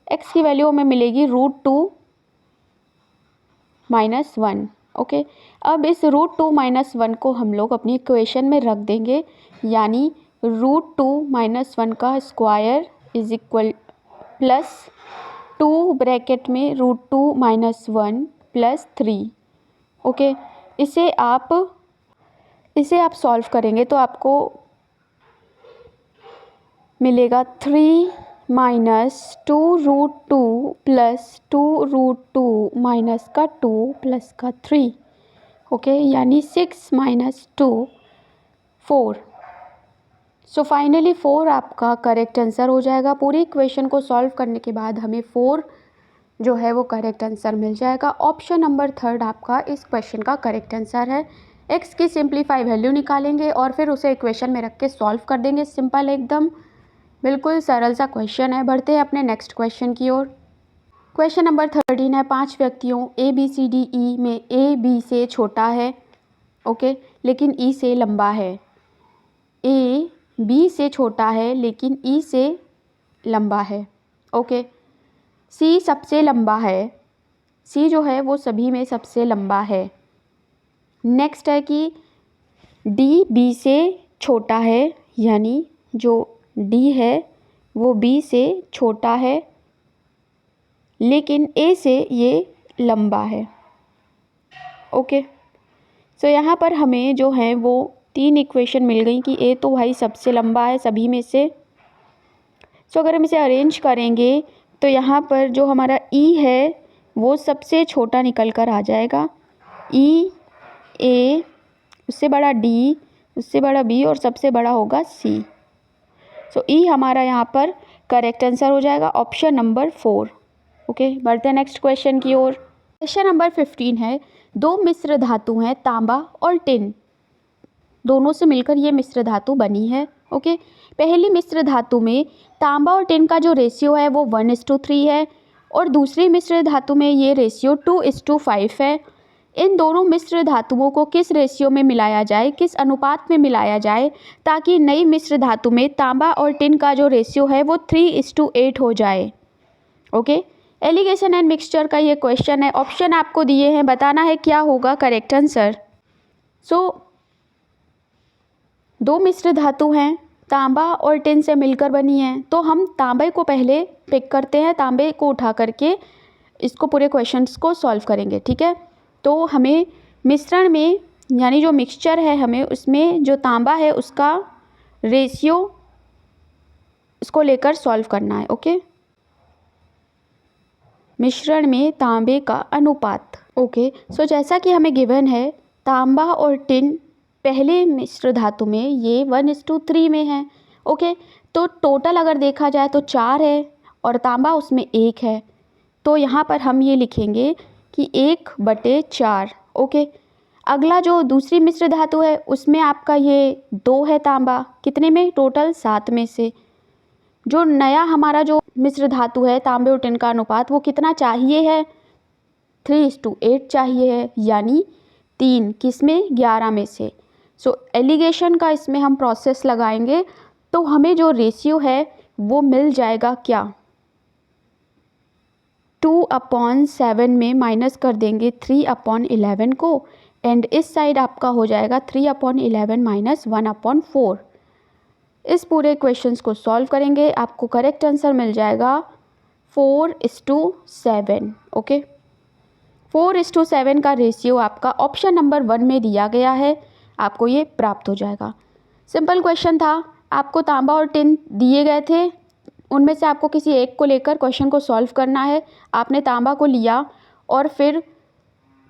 x की वैल्यू हमें मिलेगी √2 माइनस 1, ओके। अब इस √2 माइनस 1 को हम लोग अपनी इक्वेशन में रख देंगे, यानी √2 माइनस 1 का square is equal plus 2 bracket में √2 माइनस 1 प्लस 3, ओके। इसे आप सॉल्व करेंगे तो आपको मिलेगा 3 माइनस 2√2 प्लस 2√2 माइनस का 2 प्लस का 3, ओके, यानी 6 माइनस 2 4। सो फाइनली 4 आपका करेक्ट आंसर हो जाएगा। पूरी इक्वेशन को सॉल्व करने के बाद हमें 4 जो है वो करेक्ट आंसर मिल जाएगा। ऑप्शन नंबर 3 आपका इस क्वेश्चन का करेक्ट आंसर है। x की सिंप्लीफाई वैल्यू निकालेंगे और फिर उसे इक्वेशन में रख के सॉल्व कर देंगे, सिंपल, एकदम बिल्कुल सरल सा क्वेश्चन है। बढ़ते हैं अपने नेक्स्ट क्वेश्चन की ओर। क्वेश्चन नंबर 13 है, 5 व्यक्तियों ABCDE में A B से छोटा है, ओके, लेकिन E से लंबा है। A B से छोटा है लेकिन E से लंबा है, ओके। C सबसे लंबा है, C जो है वो सभी में सबसे लंबा है। नेक्स्ट है कि D B से छोटा है, यानी जो D है वो B से छोटा है लेकिन A से ये लंबा है, ओके। सो यहाँ पर हमें जो है वो 3 इक्वेशन मिल गई कि A तो भाई सबसे लंबा है सभी में से। सो अगर हम इसे अरेंज करेंगे तो यहाँ पर जो हमारा E है वो सबसे छोटा निकल कर आ जाएगा, E A, उससे बड़ा D, उससे बड़ा B और सबसे बड़ा होगा C। सो E हमारा यहाँ पर करेक्ट आंसर हो जाएगा, ऑप्शन नंबर 4, ओके। बढ़ते हैं नेक्स्ट क्वेश्चन की ओर। क्वेश्चन नंबर 15 है, 2 मिश्र धातु हैं, तांबा और टिन, दोनों से मिलकर ये मिश्र धातु बनी है, ओके। पहली मिश्र धातु में तांबा और टिन का जो रेशियो है वो 1:3 है और दूसरी मिश्र धातु में ये रेशियो 2:5 है। इन दोनों मिश्र धातुओं को किस रेशियो में मिलाया जाए, किस अनुपात में मिलाया जाए ताकि नई मिश्र धातु में तांबा और टिन का जो रेशियो है वो 3:8 हो जाए, ओके। एलिगेशन एंड मिक्सचर का ये क्वेश्चन है। ऑप्शन आपको दिए हैं, बताना है क्या होगा करेक्ट आंसर। सो 2 मिश्र धातु हैं, तांबा और टिन से मिलकर बनी है, तो हम तांबे को पहले पिक करते हैं, तांबे को उठा करके इसको पूरे क्वेश्चंस को सॉल्व करेंगे, ठीक है। तो हमें मिश्रण में यानी जो मिक्सचर है हमें उसमें जो तांबा है उसका रेशियो इसको लेकर सॉल्व करना है, ओके। मिश्रण में तांबे का अनुपात, ओके। सो जैसा कि हमें गिवन है तांबा और टिन पहले मिश्र धातु में ये 1:3 में है, ओके। तो टोटल अगर देखा जाए तो 4 है और तांबा उसमें 1 है, तो यहाँ पर हम ये लिखेंगे कि 1/4, ओके। अगला जो दूसरी मिश्र धातु है उसमें आपका ये 2 है तांबा, कितने में, टोटल 7 में से। जो नया हमारा जो मिश्र धातु है तांबे और टिन का अनुपात वो कितना चाहिए है, 3:8 चाहिए है, यानी 3 किसमें, 11 में से। सो एलिगेशन का इसमें हम प्रोसेस लगाएंगे तो हमें जो रेशियो है वो मिल जाएगा क्या, 2/7 में माइनस कर देंगे 3/11 को, एंड इस साइड आपका हो जाएगा 3/11 माइनस 1/4। इस पूरे क्वेश्चंस को सॉल्व करेंगे, आपको करेक्ट आंसर मिल जाएगा 4:7, ओके। 4:7 का रेशियो आपका ऑप्शन नंबर 1 में दिया गया है, आपको ये प्राप्त हो जाएगा। सिंपल क्वेश्चन था, आपको तांबा और टिन दिए गए थे, उनमें से आपको किसी एक को लेकर क्वेश्चन को सॉल्व करना है। आपने तांबा को लिया और फिर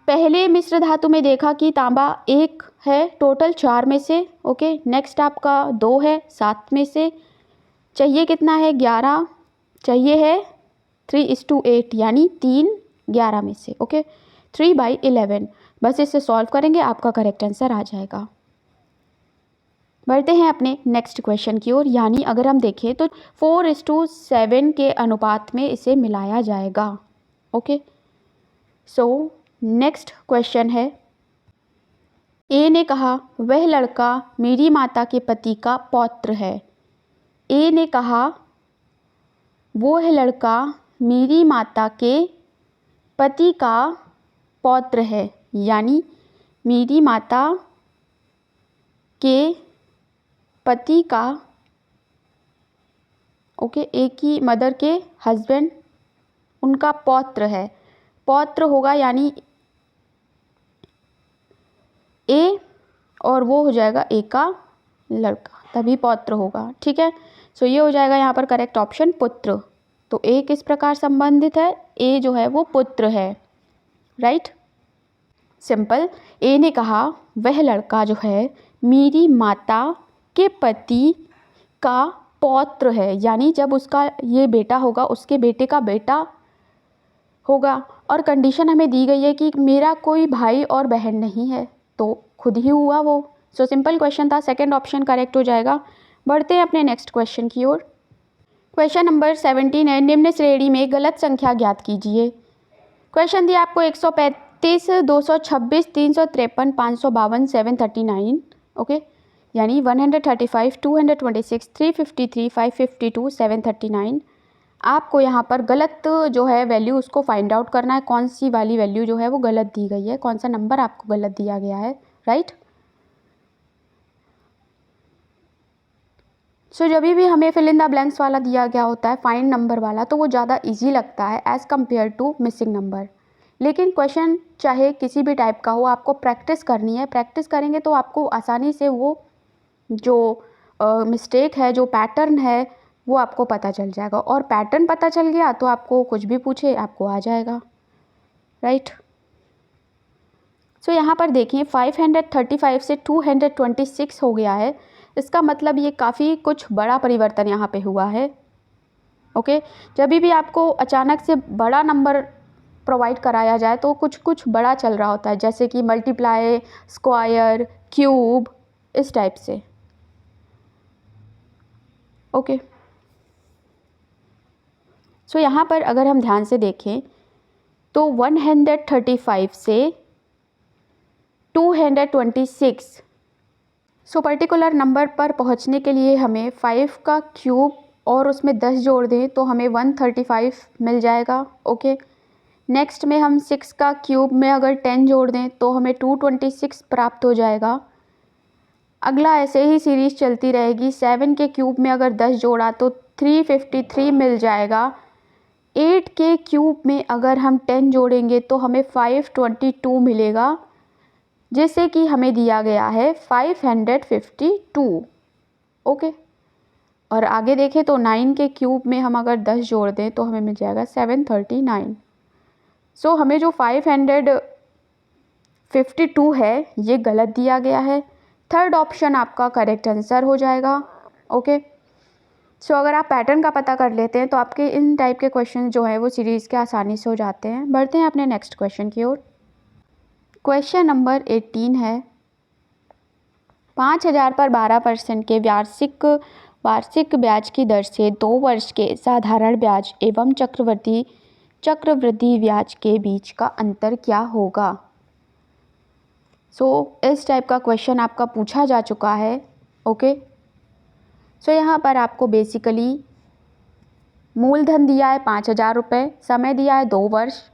पहले मिश्र धातु में देखा कि तांबा 1 है टोटल 4 में से, ओके। नेक्स्ट आपका 2 है 7 में से, चाहिए कितना है, 11 चाहिए है, 3:8 यानी 3 11 में से, ओके। 3/11, बस इसे सॉल्व करेंगे आपका करेक्ट आंसर आ जाएगा। बढ़ते हैं अपने नेक्स्ट क्वेश्चन की ओर, यानी अगर हम देखें तो 4:7 के अनुपात में इसे मिलाया जाएगा, ओके। सो नेक्स्ट क्वेश्चन है, ए ने कहा वह लड़का मेरी माता के पति का पौत्र है। ए ने कहा वो है लड़का मेरी माता के पति का पौत्र है, यानी मेरी माता के पति का, ओके, एक ही मदर के हस्बैंड उनका पौत्र है। पौत्र होगा यानी ए और वो हो जाएगा ए का लड़का, तभी पौत्र होगा, ठीक है। सो ये हो जाएगा यहाँ पर करेक्ट ऑप्शन पुत्र। तो ए किस प्रकार संबंधित है, ए जो है वो पुत्र है, राइट। सिंपल, ए ने कहा वह लड़का जो है मेरी माता के पति का पौत्र है, यानी जब उसका ये बेटा होगा उसके बेटे का बेटा होगा, और कंडीशन हमें दी गई है कि मेरा कोई भाई और बहन नहीं है, तो खुद ही हुआ वो। सो सिंपल क्वेश्चन था, सेकंड ऑप्शन करेक्ट हो जाएगा। बढ़ते हैं अपने नेक्स्ट क्वेश्चन की ओर। क्वेश्चन नंबर 17 है, निम्न श्रेणी में गलत संख्या ज्ञात कीजिए। क्वेश्चन दिया आपको 135, 226, 353, 552, 739, ओके, यानी 135, 226, 353, 552, 739। आपको यहाँ पर गलत जो है वैल्यू उसको फाइंड आउट करना है, कौन सी वाली वैल्यू जो है वो गलत दी गई है, कौन सा नंबर आपको गलत दिया गया है, राइट। सो जब भी हमें फिल इन द ब्लैंक्स वाला दिया गया होता है फाइंड नंबर वाला, तो वो ज़्यादा इजी लगता है as compare to missing number. लेकिन क्वेश्चन चाहे किसी भी टाइप का हो, आपको प्रैक्टिस करनी है, प्रैक्टिस करेंगे तो आपको आसानी से वो जो मिस्टेक है, जो पैटर्न है, वो आपको पता चल जाएगा, और पैटर्न पता चल गया तो आपको कुछ भी पूछे आपको आ जाएगा, राइट। सो यहाँ पर देखिए 535 से 226 हो गया है, इसका मतलब ये काफ़ी कुछ बड़ा परिवर्तन यहाँ पे हुआ है, ओके। जब भी आपको अचानक से बड़ा नंबर प्रोवाइड कराया जाए तो कुछ कुछ बड़ा चल रहा होता है, जैसे कि मल्टीप्लाई, स्क्वायर, क्यूब, इस टाइप से, ओके। सो यहाँ पर अगर हम ध्यान से देखें तो 135 से 226, सो पर्टिकुलर नंबर पर पहुँचने के लिए हमें 5 का क्यूब और उसमें 10 जोड़ दें तो हमें 135 मिल जाएगा, ओके। नेक्स्ट में हम 6 का क्यूब में अगर 10 जोड़ दें तो हमें 226 प्राप्त हो जाएगा। अगला ऐसे ही सीरीज़ चलती रहेगी, 7 के क्यूब में अगर 10 जोड़ा तो 353 मिल जाएगा। 8 के क्यूब में अगर हम 10 जोड़ेंगे तो हमें 522 मिलेगा, जिससे कि हमें दिया गया है 552। ओके, और आगे देखें तो 9 के क्यूब में हम अगर 10 जोड़ दें तो हमें मिल जाएगा 739। सो हमें जो 552 है ये गलत दिया गया है। थर्ड ऑप्शन आपका करेक्ट आंसर हो जाएगा। ओके, सो अगर आप पैटर्न का पता कर लेते हैं तो आपके इन टाइप के क्वेश्चन जो हैं वो सीरीज़ के आसानी से हो जाते हैं। बढ़ते हैं अपने नेक्स्ट क्वेश्चन की ओर। क्वेश्चन नंबर 18 है, 5000 पर 12% के वार्षिक ब्याज की दर से 2 वर्ष के साधारण ब्याज एवं चक्रवृद्धि ब्याज के बीच का अंतर क्या होगा। इस टाइप का क्वेश्चन आपका पूछा जा चुका है। ओके, यहाँ पर आपको बेसिकली मूलधन दिया है 5000 रुपये, समय दिया है 2 वर्ष,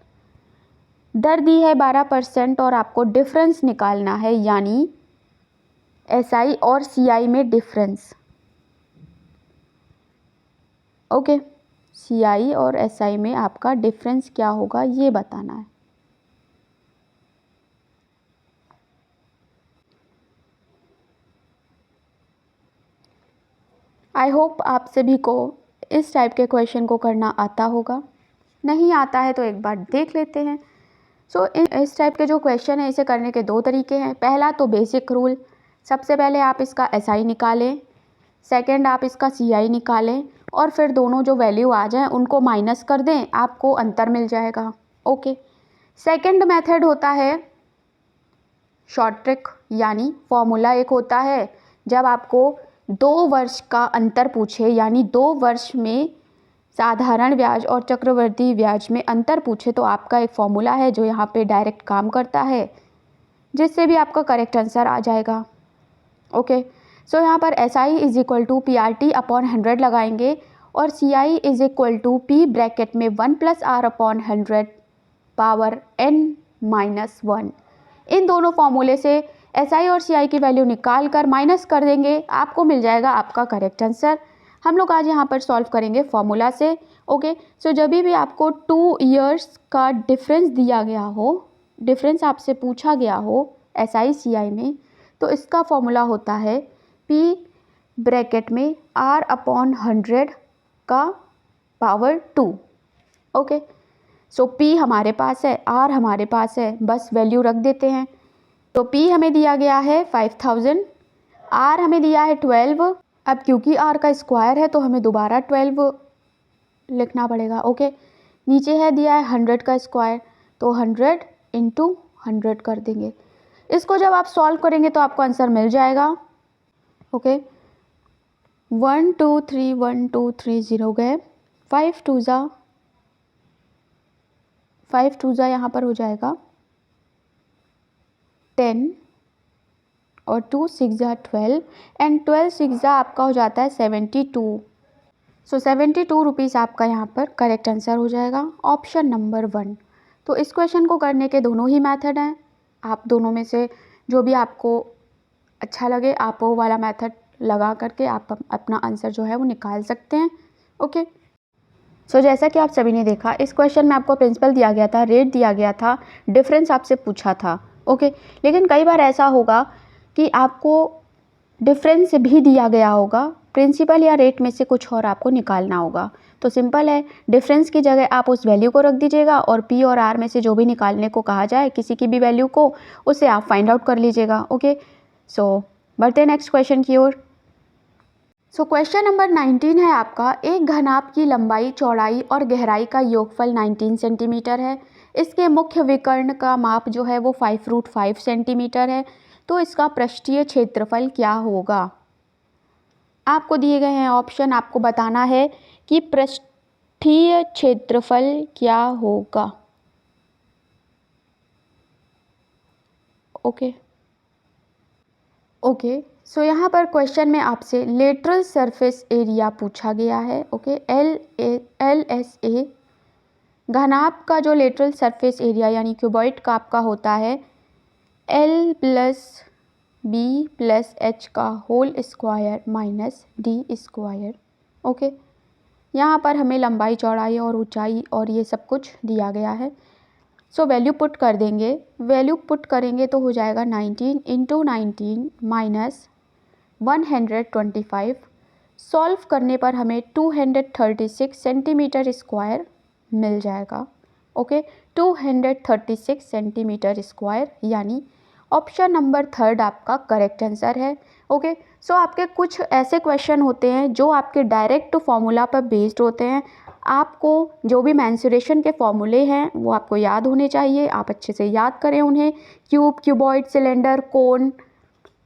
दर दी है 12% और आपको डिफरेंस निकालना है, यानी एसआई और सीआई में डिफरेंस। ओके, सीआई और एसआई में आपका डिफरेंस क्या होगा ये बताना है। आई होप आप सभी को इस टाइप के क्वेश्चन को करना आता होगा। नहीं आता है तो एक बार देख लेते हैं। इस टाइप के जो क्वेश्चन है इसे करने के 2 तरीके हैं। पहला तो बेसिक रूल, सबसे पहले आप इसका एसआई निकालें, सेकंड आप इसका सीआई निकालें और फिर दोनों जो वैल्यू आ जाएं उनको माइनस कर दें, आपको अंतर मिल जाएगा। ओके, सेकंड मेथड होता है शॉर्ट ट्रिक, यानी फॉर्मूला एक होता है जब आपको 2 वर्ष का अंतर पूछे, यानी 2 वर्ष में साधारण ब्याज और चक्रवृद्धि ब्याज में अंतर पूछे तो आपका एक फॉर्मूला है जो यहाँ पे डायरेक्ट काम करता है, जिससे भी आपका करेक्ट आंसर आ जाएगा। ओके, यहाँ पर S I is equal to P R T upon 100 लगाएंगे और C I is equal to P bracket में 1 + r अपॉन 100 पावर n-1। इन दोनों फॉर्मूले से एस आई और सी आई की वैल्यू निकाल कर माइनस कर देंगे, आपको मिल जाएगा आपका करेक्ट आंसर। हम लोग आज यहाँ पर सॉल्व करेंगे फॉर्मूला से। ओके, जब भी आपको 2 इयर्स का डिफरेंस दिया गया हो, डिफरेंस आपसे पूछा गया हो एस आई सी आई में, तो इसका फॉर्मूला होता है P ब्रैकेट में R अपॉन 100 का पावर 2। ओके, P हमारे पास है, R हमारे पास है, बस वैल्यू रख देते हैं। तो P हमें दिया गया है 5000, R हमें दिया है 12। अब क्योंकि R का स्क्वायर है तो हमें दोबारा 12 लिखना पड़ेगा। ओके, नीचे है दिया है 100 का स्क्वायर, तो 100 × 100 कर देंगे। इसको जब आप सॉल्व करेंगे तो आपको आंसर मिल जाएगा। ओके, 1 2 3 1 2 3 0 गए, 5 2 ज़ा यहाँ पर हो जाएगा 10 और 2 6 ज़ा 12 एंड 12 6 ज़ा आपका हो जाता है 72। 72 रुपीज़ आपका यहाँ पर करेक्ट आंसर हो जाएगा, ऑप्शन नंबर 1। तो इस क्वेश्चन को करने के दोनों ही मेथड हैं, आप दोनों में से जो भी आपको अच्छा लगे आप वो वाला मेथड लगा करके आप अपना आंसर जो है वो निकाल सकते हैं। ओके, जैसा कि आप सभी ने देखा इस क्वेश्चन में आपको प्रिंसिपल दिया गया था, रेट दिया गया था, डिफरेंस आपसे पूछा था। ओके, लेकिन कई बार ऐसा होगा कि आपको डिफरेंस भी दिया गया होगा, प्रिंसिपल या रेट में से कुछ और आपको निकालना होगा। तो सिंपल है, डिफरेंस की जगह आप उस वैल्यू को रख दीजिएगा और पी और आर में से जो भी निकालने को कहा जाए किसी की भी वैल्यू को, उसे आप फाइंड आउट कर लीजिएगा। ओके, बढ़ते हैं नेक्स्ट क्वेश्चन की ओर। क्वेश्चन नंबर 19 है आपका, एक घनाभ की लंबाई, चौड़ाई और गहराई का योगफल 19 सेंटीमीटर है। इसके मुख्य विकर्ण का माप जो है वो 5√5 सेंटीमीटर है। तो इसका पृष्ठीय क्षेत्रफल क्या होगा। आपको दिए गए हैं ऑप्शन, आपको बताना है कि पृष्ठीय क्षेत्रफल क्या होगा। ओके, यहाँ पर क्वेश्चन में आपसे लेटरल सरफेस एरिया पूछा गया है। ओके, LSA घनाभ का जो लेटरल सरफेस एरिया यानी क्यूबॉइड का आपका होता है L + B + H का whole square minus D square. Okay, यहाँ पर हमें लंबाई, चौड़ाई और ऊंचाई और ये सब कुछ दिया गया है। सो वैल्यू पुट कर देंगे। वैल्यू पुट करेंगे तो हो जाएगा 19 इंटू 19 माइनस 125। सॉल्व करने पर हमें 236 सेंटीमीटर स्क्वायर मिल जाएगा। ओके, 236 सेंटीमीटर स्क्वायर, यानी ऑप्शन नंबर 3 आपका करेक्ट आंसर है। ओके, सो आपके कुछ ऐसे क्वेश्चन होते हैं जो आपके डायरेक्ट फॉर्मूला पर बेस्ड होते हैं। आपको जो भी मेंसुरेशन के फॉर्मूले हैं वो आपको याद होने चाहिए, आप अच्छे से याद करें उन्हें। क्यूब, क्यूबॉइड, सिलेंडर, कोन,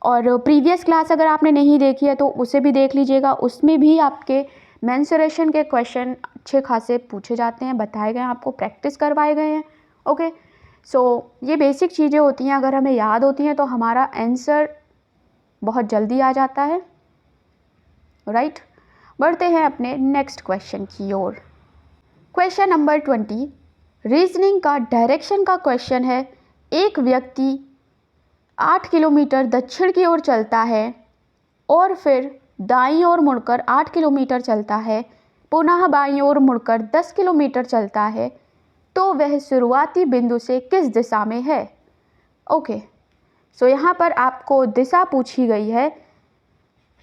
और प्रीवियस क्लास अगर आपने नहीं देखी है तो उसे भी देख लीजिएगा, उसमें भी आपके मेंसुरेशन के क्वेश्चन अच्छे खासे पूछे जाते हैं, बताए गए हैं, आपको प्रैक्टिस करवाए गए हैं। ओके, सो ये बेसिक चीज़ें होती हैं, अगर हमें याद होती हैं तो हमारा आंसर बहुत जल्दी आ जाता है। राइट, बढ़ते हैं अपने नेक्स्ट क्वेश्चन की ओर। क्वेश्चन नंबर 20 रीजनिंग का डायरेक्शन का क्वेश्चन है। एक व्यक्ति 8 किलोमीटर दक्षिण की ओर चलता है और फिर दाईं ओर मुड़कर 8 किलोमीटर चलता है, पुनः बाईं ओर मुड़कर 10 किलोमीटर चलता है, तो वह शुरुआती बिंदु से किस दिशा में है? ओके, सो यहाँ पर आपको दिशा पूछी गई है।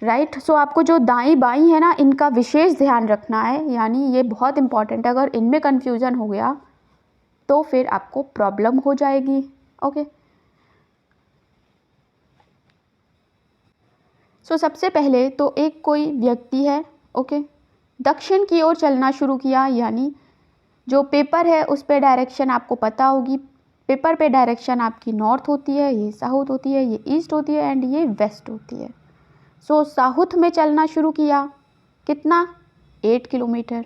राइट, सो आपको जो दाईं बाईं है ना, इनका विशेष ध्यान रखना है, यानी ये बहुत इंपॉर्टेंट है। अगर इनमें कन्फ्यूज़न हो गया तो फिर आपको प्रॉब्लम हो जाएगी। ओके, सो सबसे पहले तो एक कोई व्यक्ति है, ओके, दक्षिण की ओर चलना शुरू किया, यानी जो पेपर है उस पे डायरेक्शन आपको पता होगी। पेपर पे डायरेक्शन आपकी नॉर्थ होती है, ये साउथ होती है, ये ईस्ट होती है एंड ये वेस्ट होती है। सो साउथ में चलना शुरू किया, कितना? 8 किलोमीटर।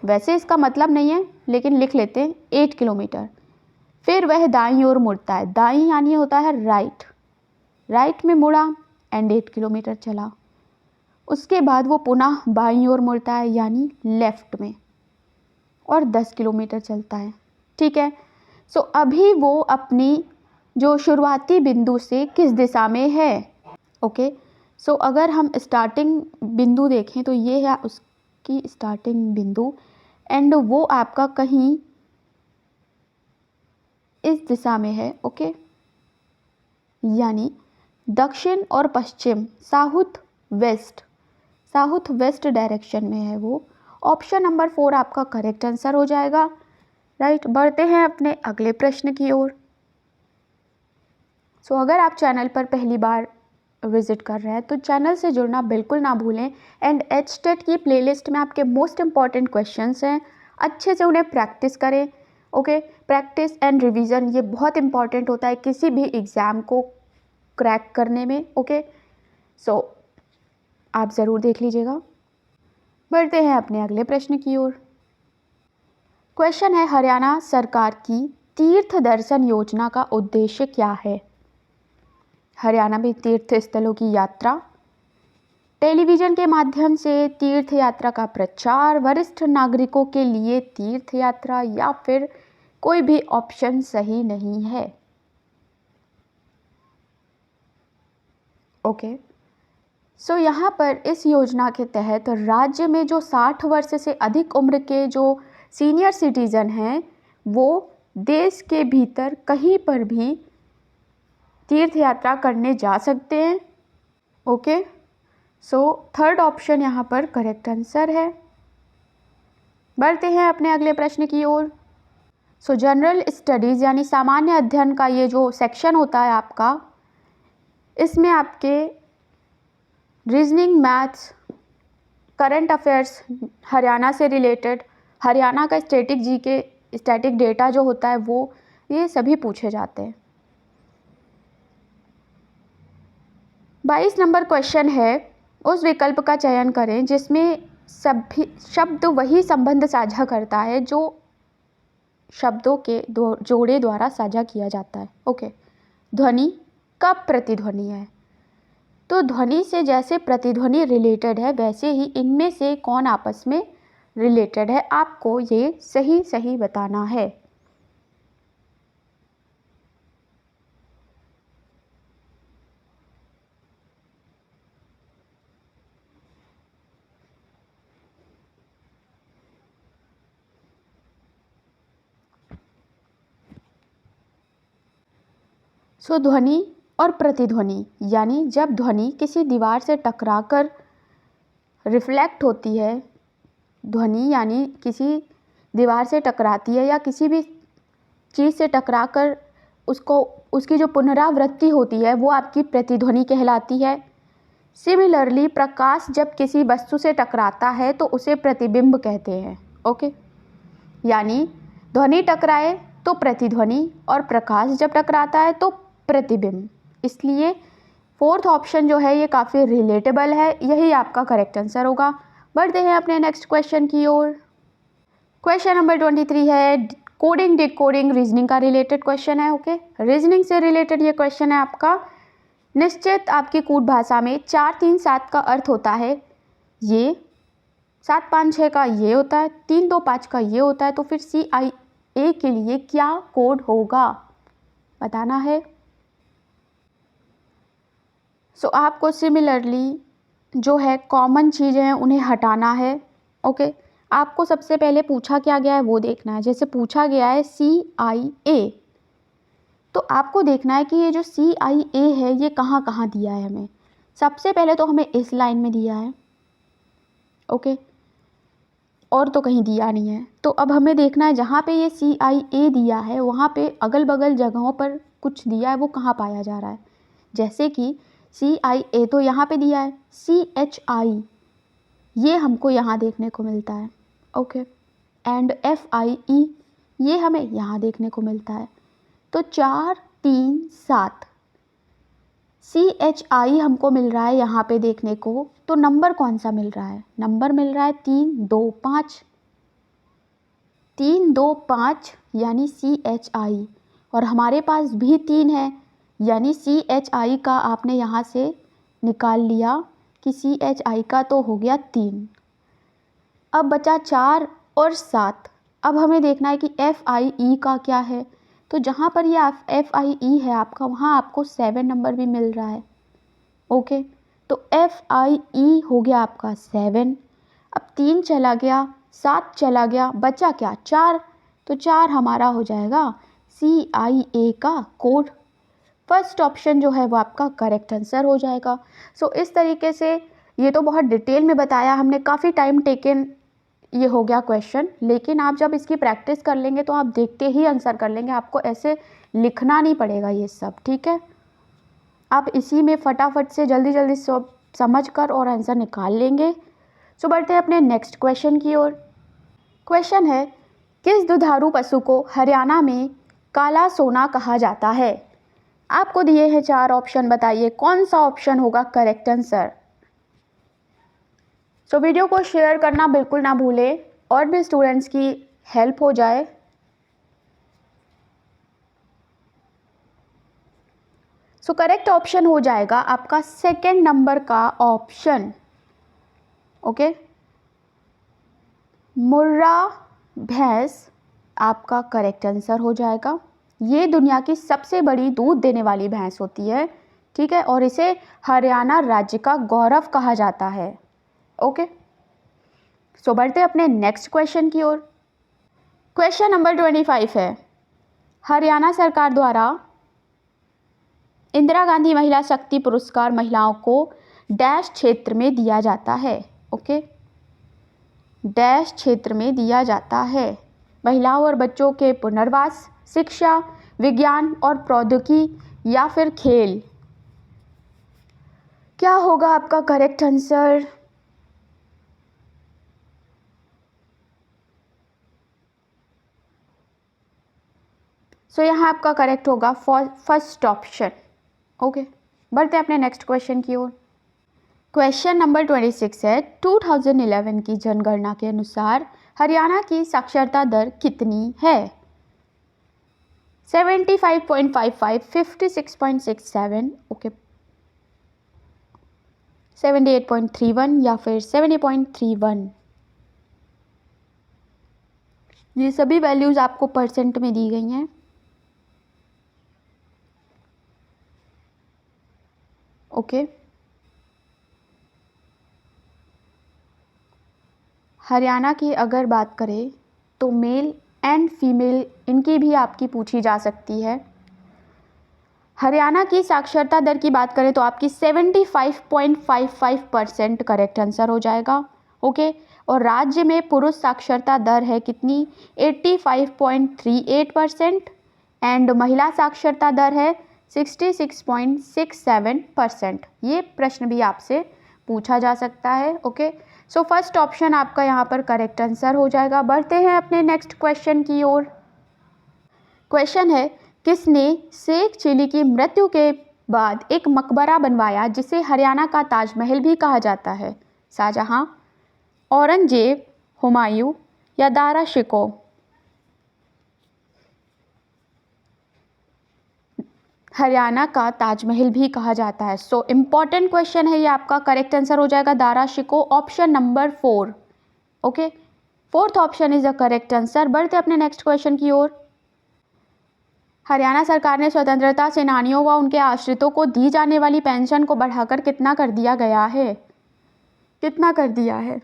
वैसे इसका मतलब नहीं है लेकिन लिख लेते हैं 8 किलोमीटर। फिर वह दाईं ओर मुड़ता है, दाईं यानी होता है राइट, राइट में मुड़ा एंड 8 किलोमीटर चला। उसके बाद वो पुनः बाईं ओर मुड़ता है यानी लेफ्ट में और 10 किलोमीटर चलता है। ठीक है, सो अभी वो अपनी जो शुरुआती बिंदु से किस दिशा में है? ओके, सो अगर हम स्टार्टिंग बिंदु देखें तो ये है उसकी स्टार्टिंग बिंदु एंड वो आपका कहीं इस दिशा में है। ओके, यानी दक्षिण और पश्चिम, साउथ वेस्ट डायरेक्शन में है वो। ऑप्शन नंबर 4 आपका करेक्ट आंसर हो जाएगा। राइट, बढ़ते हैं अपने अगले प्रश्न की ओर। सो अगर आप चैनल पर पहली बार विजिट कर रहे हैं तो चैनल से जुड़ना बिल्कुल ना भूलें एंड एचटेट की प्लेलिस्ट में आपके मोस्ट इंपॉर्टेंट क्वेश्चंस हैं, अच्छे से उन्हें प्रैक्टिस करें। ओके, प्रैक्टिस एंड रिवीजन ये बहुत इंपॉर्टेंट होता है किसी भी एग्ज़ाम को क्रैक करने में। ओके, सो आप ज़रूर देख लीजिएगा। बढ़ते हैं अपने अगले प्रश्न की ओर। क्वेश्चन है, हरियाणा सरकार की तीर्थ दर्शन योजना का उद्देश्य क्या है? हरियाणा में तीर्थ स्थलों की यात्रा, टेलीविज़न के माध्यम से तीर्थ यात्रा का प्रचार, वरिष्ठ नागरिकों के लिए तीर्थ यात्रा, या फिर कोई भी ऑप्शन सही नहीं है। ओके, सो यहाँ पर इस योजना के तहत राज्य में जो 60 वर्ष से अधिक उम्र के जो सीनियर सिटीज़न हैं वो देश के भीतर कहीं पर भी तीर्थ यात्रा करने जा सकते हैं। ओके, सो थर्ड ऑप्शन यहाँ पर करेक्ट आंसर है। बढ़ते हैं अपने अगले प्रश्न की ओर। सो जनरल स्टडीज़ यानी सामान्य अध्ययन का ये जो सेक्शन होता है आपका, इसमें आपके reasoning, maths, current affairs, Haryana से रिलेटेड, हरियाणा का स्टैटिक डेटा जो होता है वो, ये सभी पूछे जाते हैं। 22 नंबर क्वेश्चन है, उस विकल्प का चयन करें जिसमें सभी शब्द वही संबंध साझा करता है जो शब्दों के जोड़े द्वारा साझा किया जाता है। ओके, ध्वनि कब प्रतिध्वनि है? तो ध्वनि से जैसे प्रतिध्वनि रिलेटेड है वैसे ही इनमें से कौन आपस में रिलेटेड है, आपको ये सही सही बताना है। सो ध्वनि और प्रतिध्वनि, यानी जब ध्वनि किसी दीवार से टकराकर रिफ्लेक्ट होती है, ध्वनि यानी किसी दीवार से टकराती है या किसी भी चीज़ से टकराकर उसको उसकी जो पुनरावृत्ति होती है वो आपकी प्रतिध्वनि कहलाती है। सिमिलरली प्रकाश जब किसी वस्तु से टकराता है तो उसे प्रतिबिंब कहते हैं। ओके, यानी ध्वनि टकराए तो प्रतिध्वनि और प्रकाश जब टकराता है तो प्रतिबिंब। इसलिए फोर्थ ऑप्शन जो है ये काफ़ी रिलेटेबल है, यही आपका करेक्ट आंसर होगा। बढ़ते हैं अपने नेक्स्ट क्वेश्चन की ओर। क्वेश्चन नंबर 23 है कोडिंग डिकोडिंग रीजनिंग का रिलेटेड क्वेश्चन है। ओके, रीजनिंग से रिलेटेड ये क्वेश्चन है आपका। निश्चित आपकी कूट भाषा में 4 3 7 का अर्थ होता है ये, 7 5 6 का ये होता है, 3 2 5 का ये होता है, तो फिर CIA के लिए क्या कोड होगा बताना है। सो आपको सिमिलरली जो है कॉमन चीज़ें हैं उन्हें हटाना है। ओके, आपको सबसे पहले पूछा क्या गया है वो देखना है। जैसे पूछा गया है CIA, तो आपको देखना है कि ये जो CIA है ये कहाँ कहाँ दिया है हमें। सबसे पहले तो हमें इस लाइन में दिया है। ओके, और तो कहीं दिया नहीं है। तो अब हमें देखना है जहाँ पे ये CIA दिया है वहाँ पे अगल बगल जगहों पर कुछ दिया है वो कहाँ पाया जा रहा है। जैसे कि CIA तो यहाँ पे दिया है, CHI ये हमको यहाँ देखने को मिलता है। ओके, एंड FIE ये हमें यहाँ देखने को मिलता है। तो 4 3 7 CHI हमको मिल रहा है यहाँ पे देखने को। तो नंबर कौन सा मिल रहा है? नंबर मिल रहा है 3 2 5, 3 2 5 यानी CHI, और हमारे पास भी 3 है यानी CHI का आपने यहाँ से निकाल लिया कि CHI का तो हो गया 3। अब बचा 4 और 7। अब हमें देखना है कि FIE का क्या है। तो जहाँ पर ये FIE है आपका वहाँ आपको 7 नंबर भी मिल रहा है। ओके, तो FIE हो गया आपका 7। अब 3 चला गया, 7 चला गया, बचा क्या? 4। तो 4 हमारा हो जाएगा CIA का कोड। फर्स्ट ऑप्शन जो है वो आपका करेक्ट आंसर हो जाएगा। सो इस तरीके से ये तो बहुत डिटेल में बताया हमने, काफ़ी टाइम टेकन ये हो गया क्वेश्चन, लेकिन आप जब इसकी प्रैक्टिस कर लेंगे तो आप देखते ही आंसर कर लेंगे। आपको ऐसे लिखना नहीं पड़ेगा ये सब, ठीक है। आप इसी में फटाफट से जल्दी जल्दी सब समझ कर और आंसर निकाल लेंगे। सो बढ़ते हैं अपने नेक्स्ट क्वेश्चन की ओर। क्वेश्चन है किस दुधारू पशु को हरियाणा में काला सोना कहा जाता है? आपको दिए हैं 4 ऑप्शन, बताइए कौन सा ऑप्शन होगा करेक्ट आंसर। सो वीडियो को शेयर करना बिल्कुल ना भूलें और भी स्टूडेंट्स की हेल्प हो जाए। सो करेक्ट ऑप्शन हो जाएगा आपका सेकेंड नंबर का ऑप्शन। ओके, मुर्रा भैंस आपका करेक्ट आंसर हो जाएगा। ये दुनिया की सबसे बड़ी दूध देने वाली भैंस होती है, ठीक है, और इसे हरियाणा राज्य का गौरव कहा जाता है। ओके, सो बढ़ते अपने नेक्स्ट क्वेश्चन की ओर। क्वेश्चन नंबर 25 है हरियाणा सरकार द्वारा इंदिरा गांधी महिला शक्ति पुरस्कार महिलाओं को डैश क्षेत्र में दिया जाता है। ओके, डैश क्षेत्र में दिया जाता है। महिलाओं और बच्चों के पुनर्वास, शिक्षा, विज्ञान और प्रौद्योगिकी या फिर खेल। क्या होगा आपका करेक्ट आंसर? सो यहाँ आपका करेक्ट होगा फर्स्ट ऑप्शन। ओके, बढ़ते हैं अपने नेक्स्ट क्वेश्चन की ओर। क्वेश्चन नंबर 26 है 2011 की जनगणना के अनुसार हरियाणा की साक्षरता दर कितनी है? 75.55, 56.67, ओके, 78.31 या फिर 70.31। ये सभी वैल्यूज़ आपको परसेंट में दी गई हैं। ओके, हरियाणा की अगर बात करें तो मेल एंड फीमेल इनकी भी आपकी पूछी जा सकती है। हरियाणा की साक्षरता दर की बात करें तो आपकी 75.55% करेक्ट आंसर हो जाएगा। ओके, और राज्य में पुरुष साक्षरता दर है कितनी? 85.38% एंड महिला साक्षरता दर है 66.67%। ये प्रश्न भी आपसे पूछा जा सकता है। ओके, सो फर्स्ट ऑप्शन आपका यहाँ पर करेक्ट आंसर हो जाएगा। बढ़ते हैं अपने नेक्स्ट क्वेश्चन की ओर। क्वेश्चन है, किसने शेख चिली की मृत्यु के बाद एक मकबरा बनवाया जिसे हरियाणा का ताजमहल भी कहा जाता है? शाहजहां, औरंगजेब, हुमायूं या दारा शिकोह? हरियाणा का ताजमहल भी कहा जाता है। सो इम्पॉर्टेंट क्वेश्चन है ये आपका। करेक्ट आंसर हो जाएगा Dara Shikoh, option number 4। Okay, fourth option is the correct answer. बढ़ते अपने नेक्स्ट क्वेश्चन की ओर। हरियाणा सरकार ने स्वतंत्रता सेनानियों व उनके आश्रितों को दी जाने वाली पेंशन को बढ़ाकर कितना कर दिया गया है? कितना कर दिया है?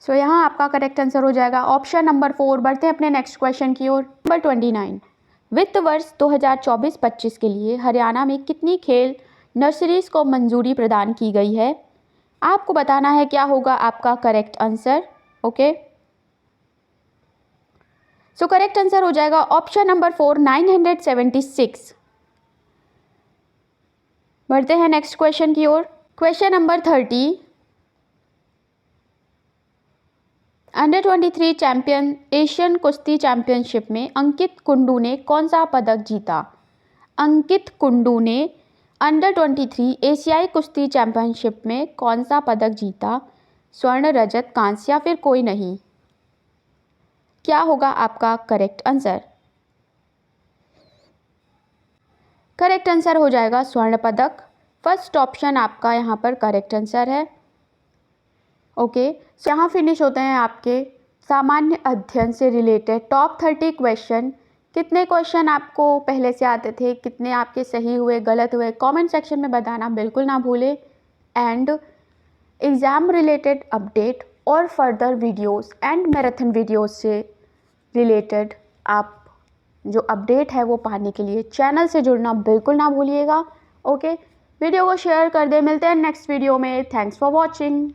सो यहाँ आपका करेक्ट आंसर हो जाएगा ऑप्शन नंबर 4। बढ़ते हैं अपने नेक्स्ट क्वेश्चन की ओर। नंबर 29, वित्त वर्ष 2024-25 के लिए हरियाणा में कितनी खेल नर्सरीज को मंजूरी प्रदान की गई है? आपको बताना है क्या होगा आपका correct answer. Okay, so correct answer हो जाएगा ऑप्शन नंबर 4, 976। बढ़ते हैं नेक्स्ट क्वेश्चन की ओर। Question number 30, under 23 champion Asian कुश्ती चैंपियनशिप में अंकित कुंडू ने कौन सा पदक जीता? अंकित कुंडू ने अंडर 23 एशियाई कुश्ती चैंपियनशिप में कौन सा पदक जीता? स्वर्ण, रजत, कांस्य या फिर कोई नहीं? क्या होगा आपका करेक्ट आंसर? करेक्ट आंसर हो जाएगा स्वर्ण पदक। फर्स्ट ऑप्शन आपका यहाँ पर करेक्ट आंसर है। ओके, सो यहाँ फिनिश होते हैं आपके सामान्य अध्ययन से रिलेटेड टॉप 30 क्वेश्चन। कितने क्वेश्चन आपको पहले से आते थे, कितने आपके सही हुए, गलत हुए, कमेंट सेक्शन में बताना बिल्कुल ना भूलें। एंड एग्ज़ाम रिलेटेड अपडेट और further videos and marathon videos से रिलेटेड आप जो अपडेट है वो पाने के लिए चैनल से जुड़ना बिल्कुल ना भूलिएगा। ओके, वीडियो को शेयर कर दें। मिलते हैं नेक्स्ट वीडियो में। Thanks for watching.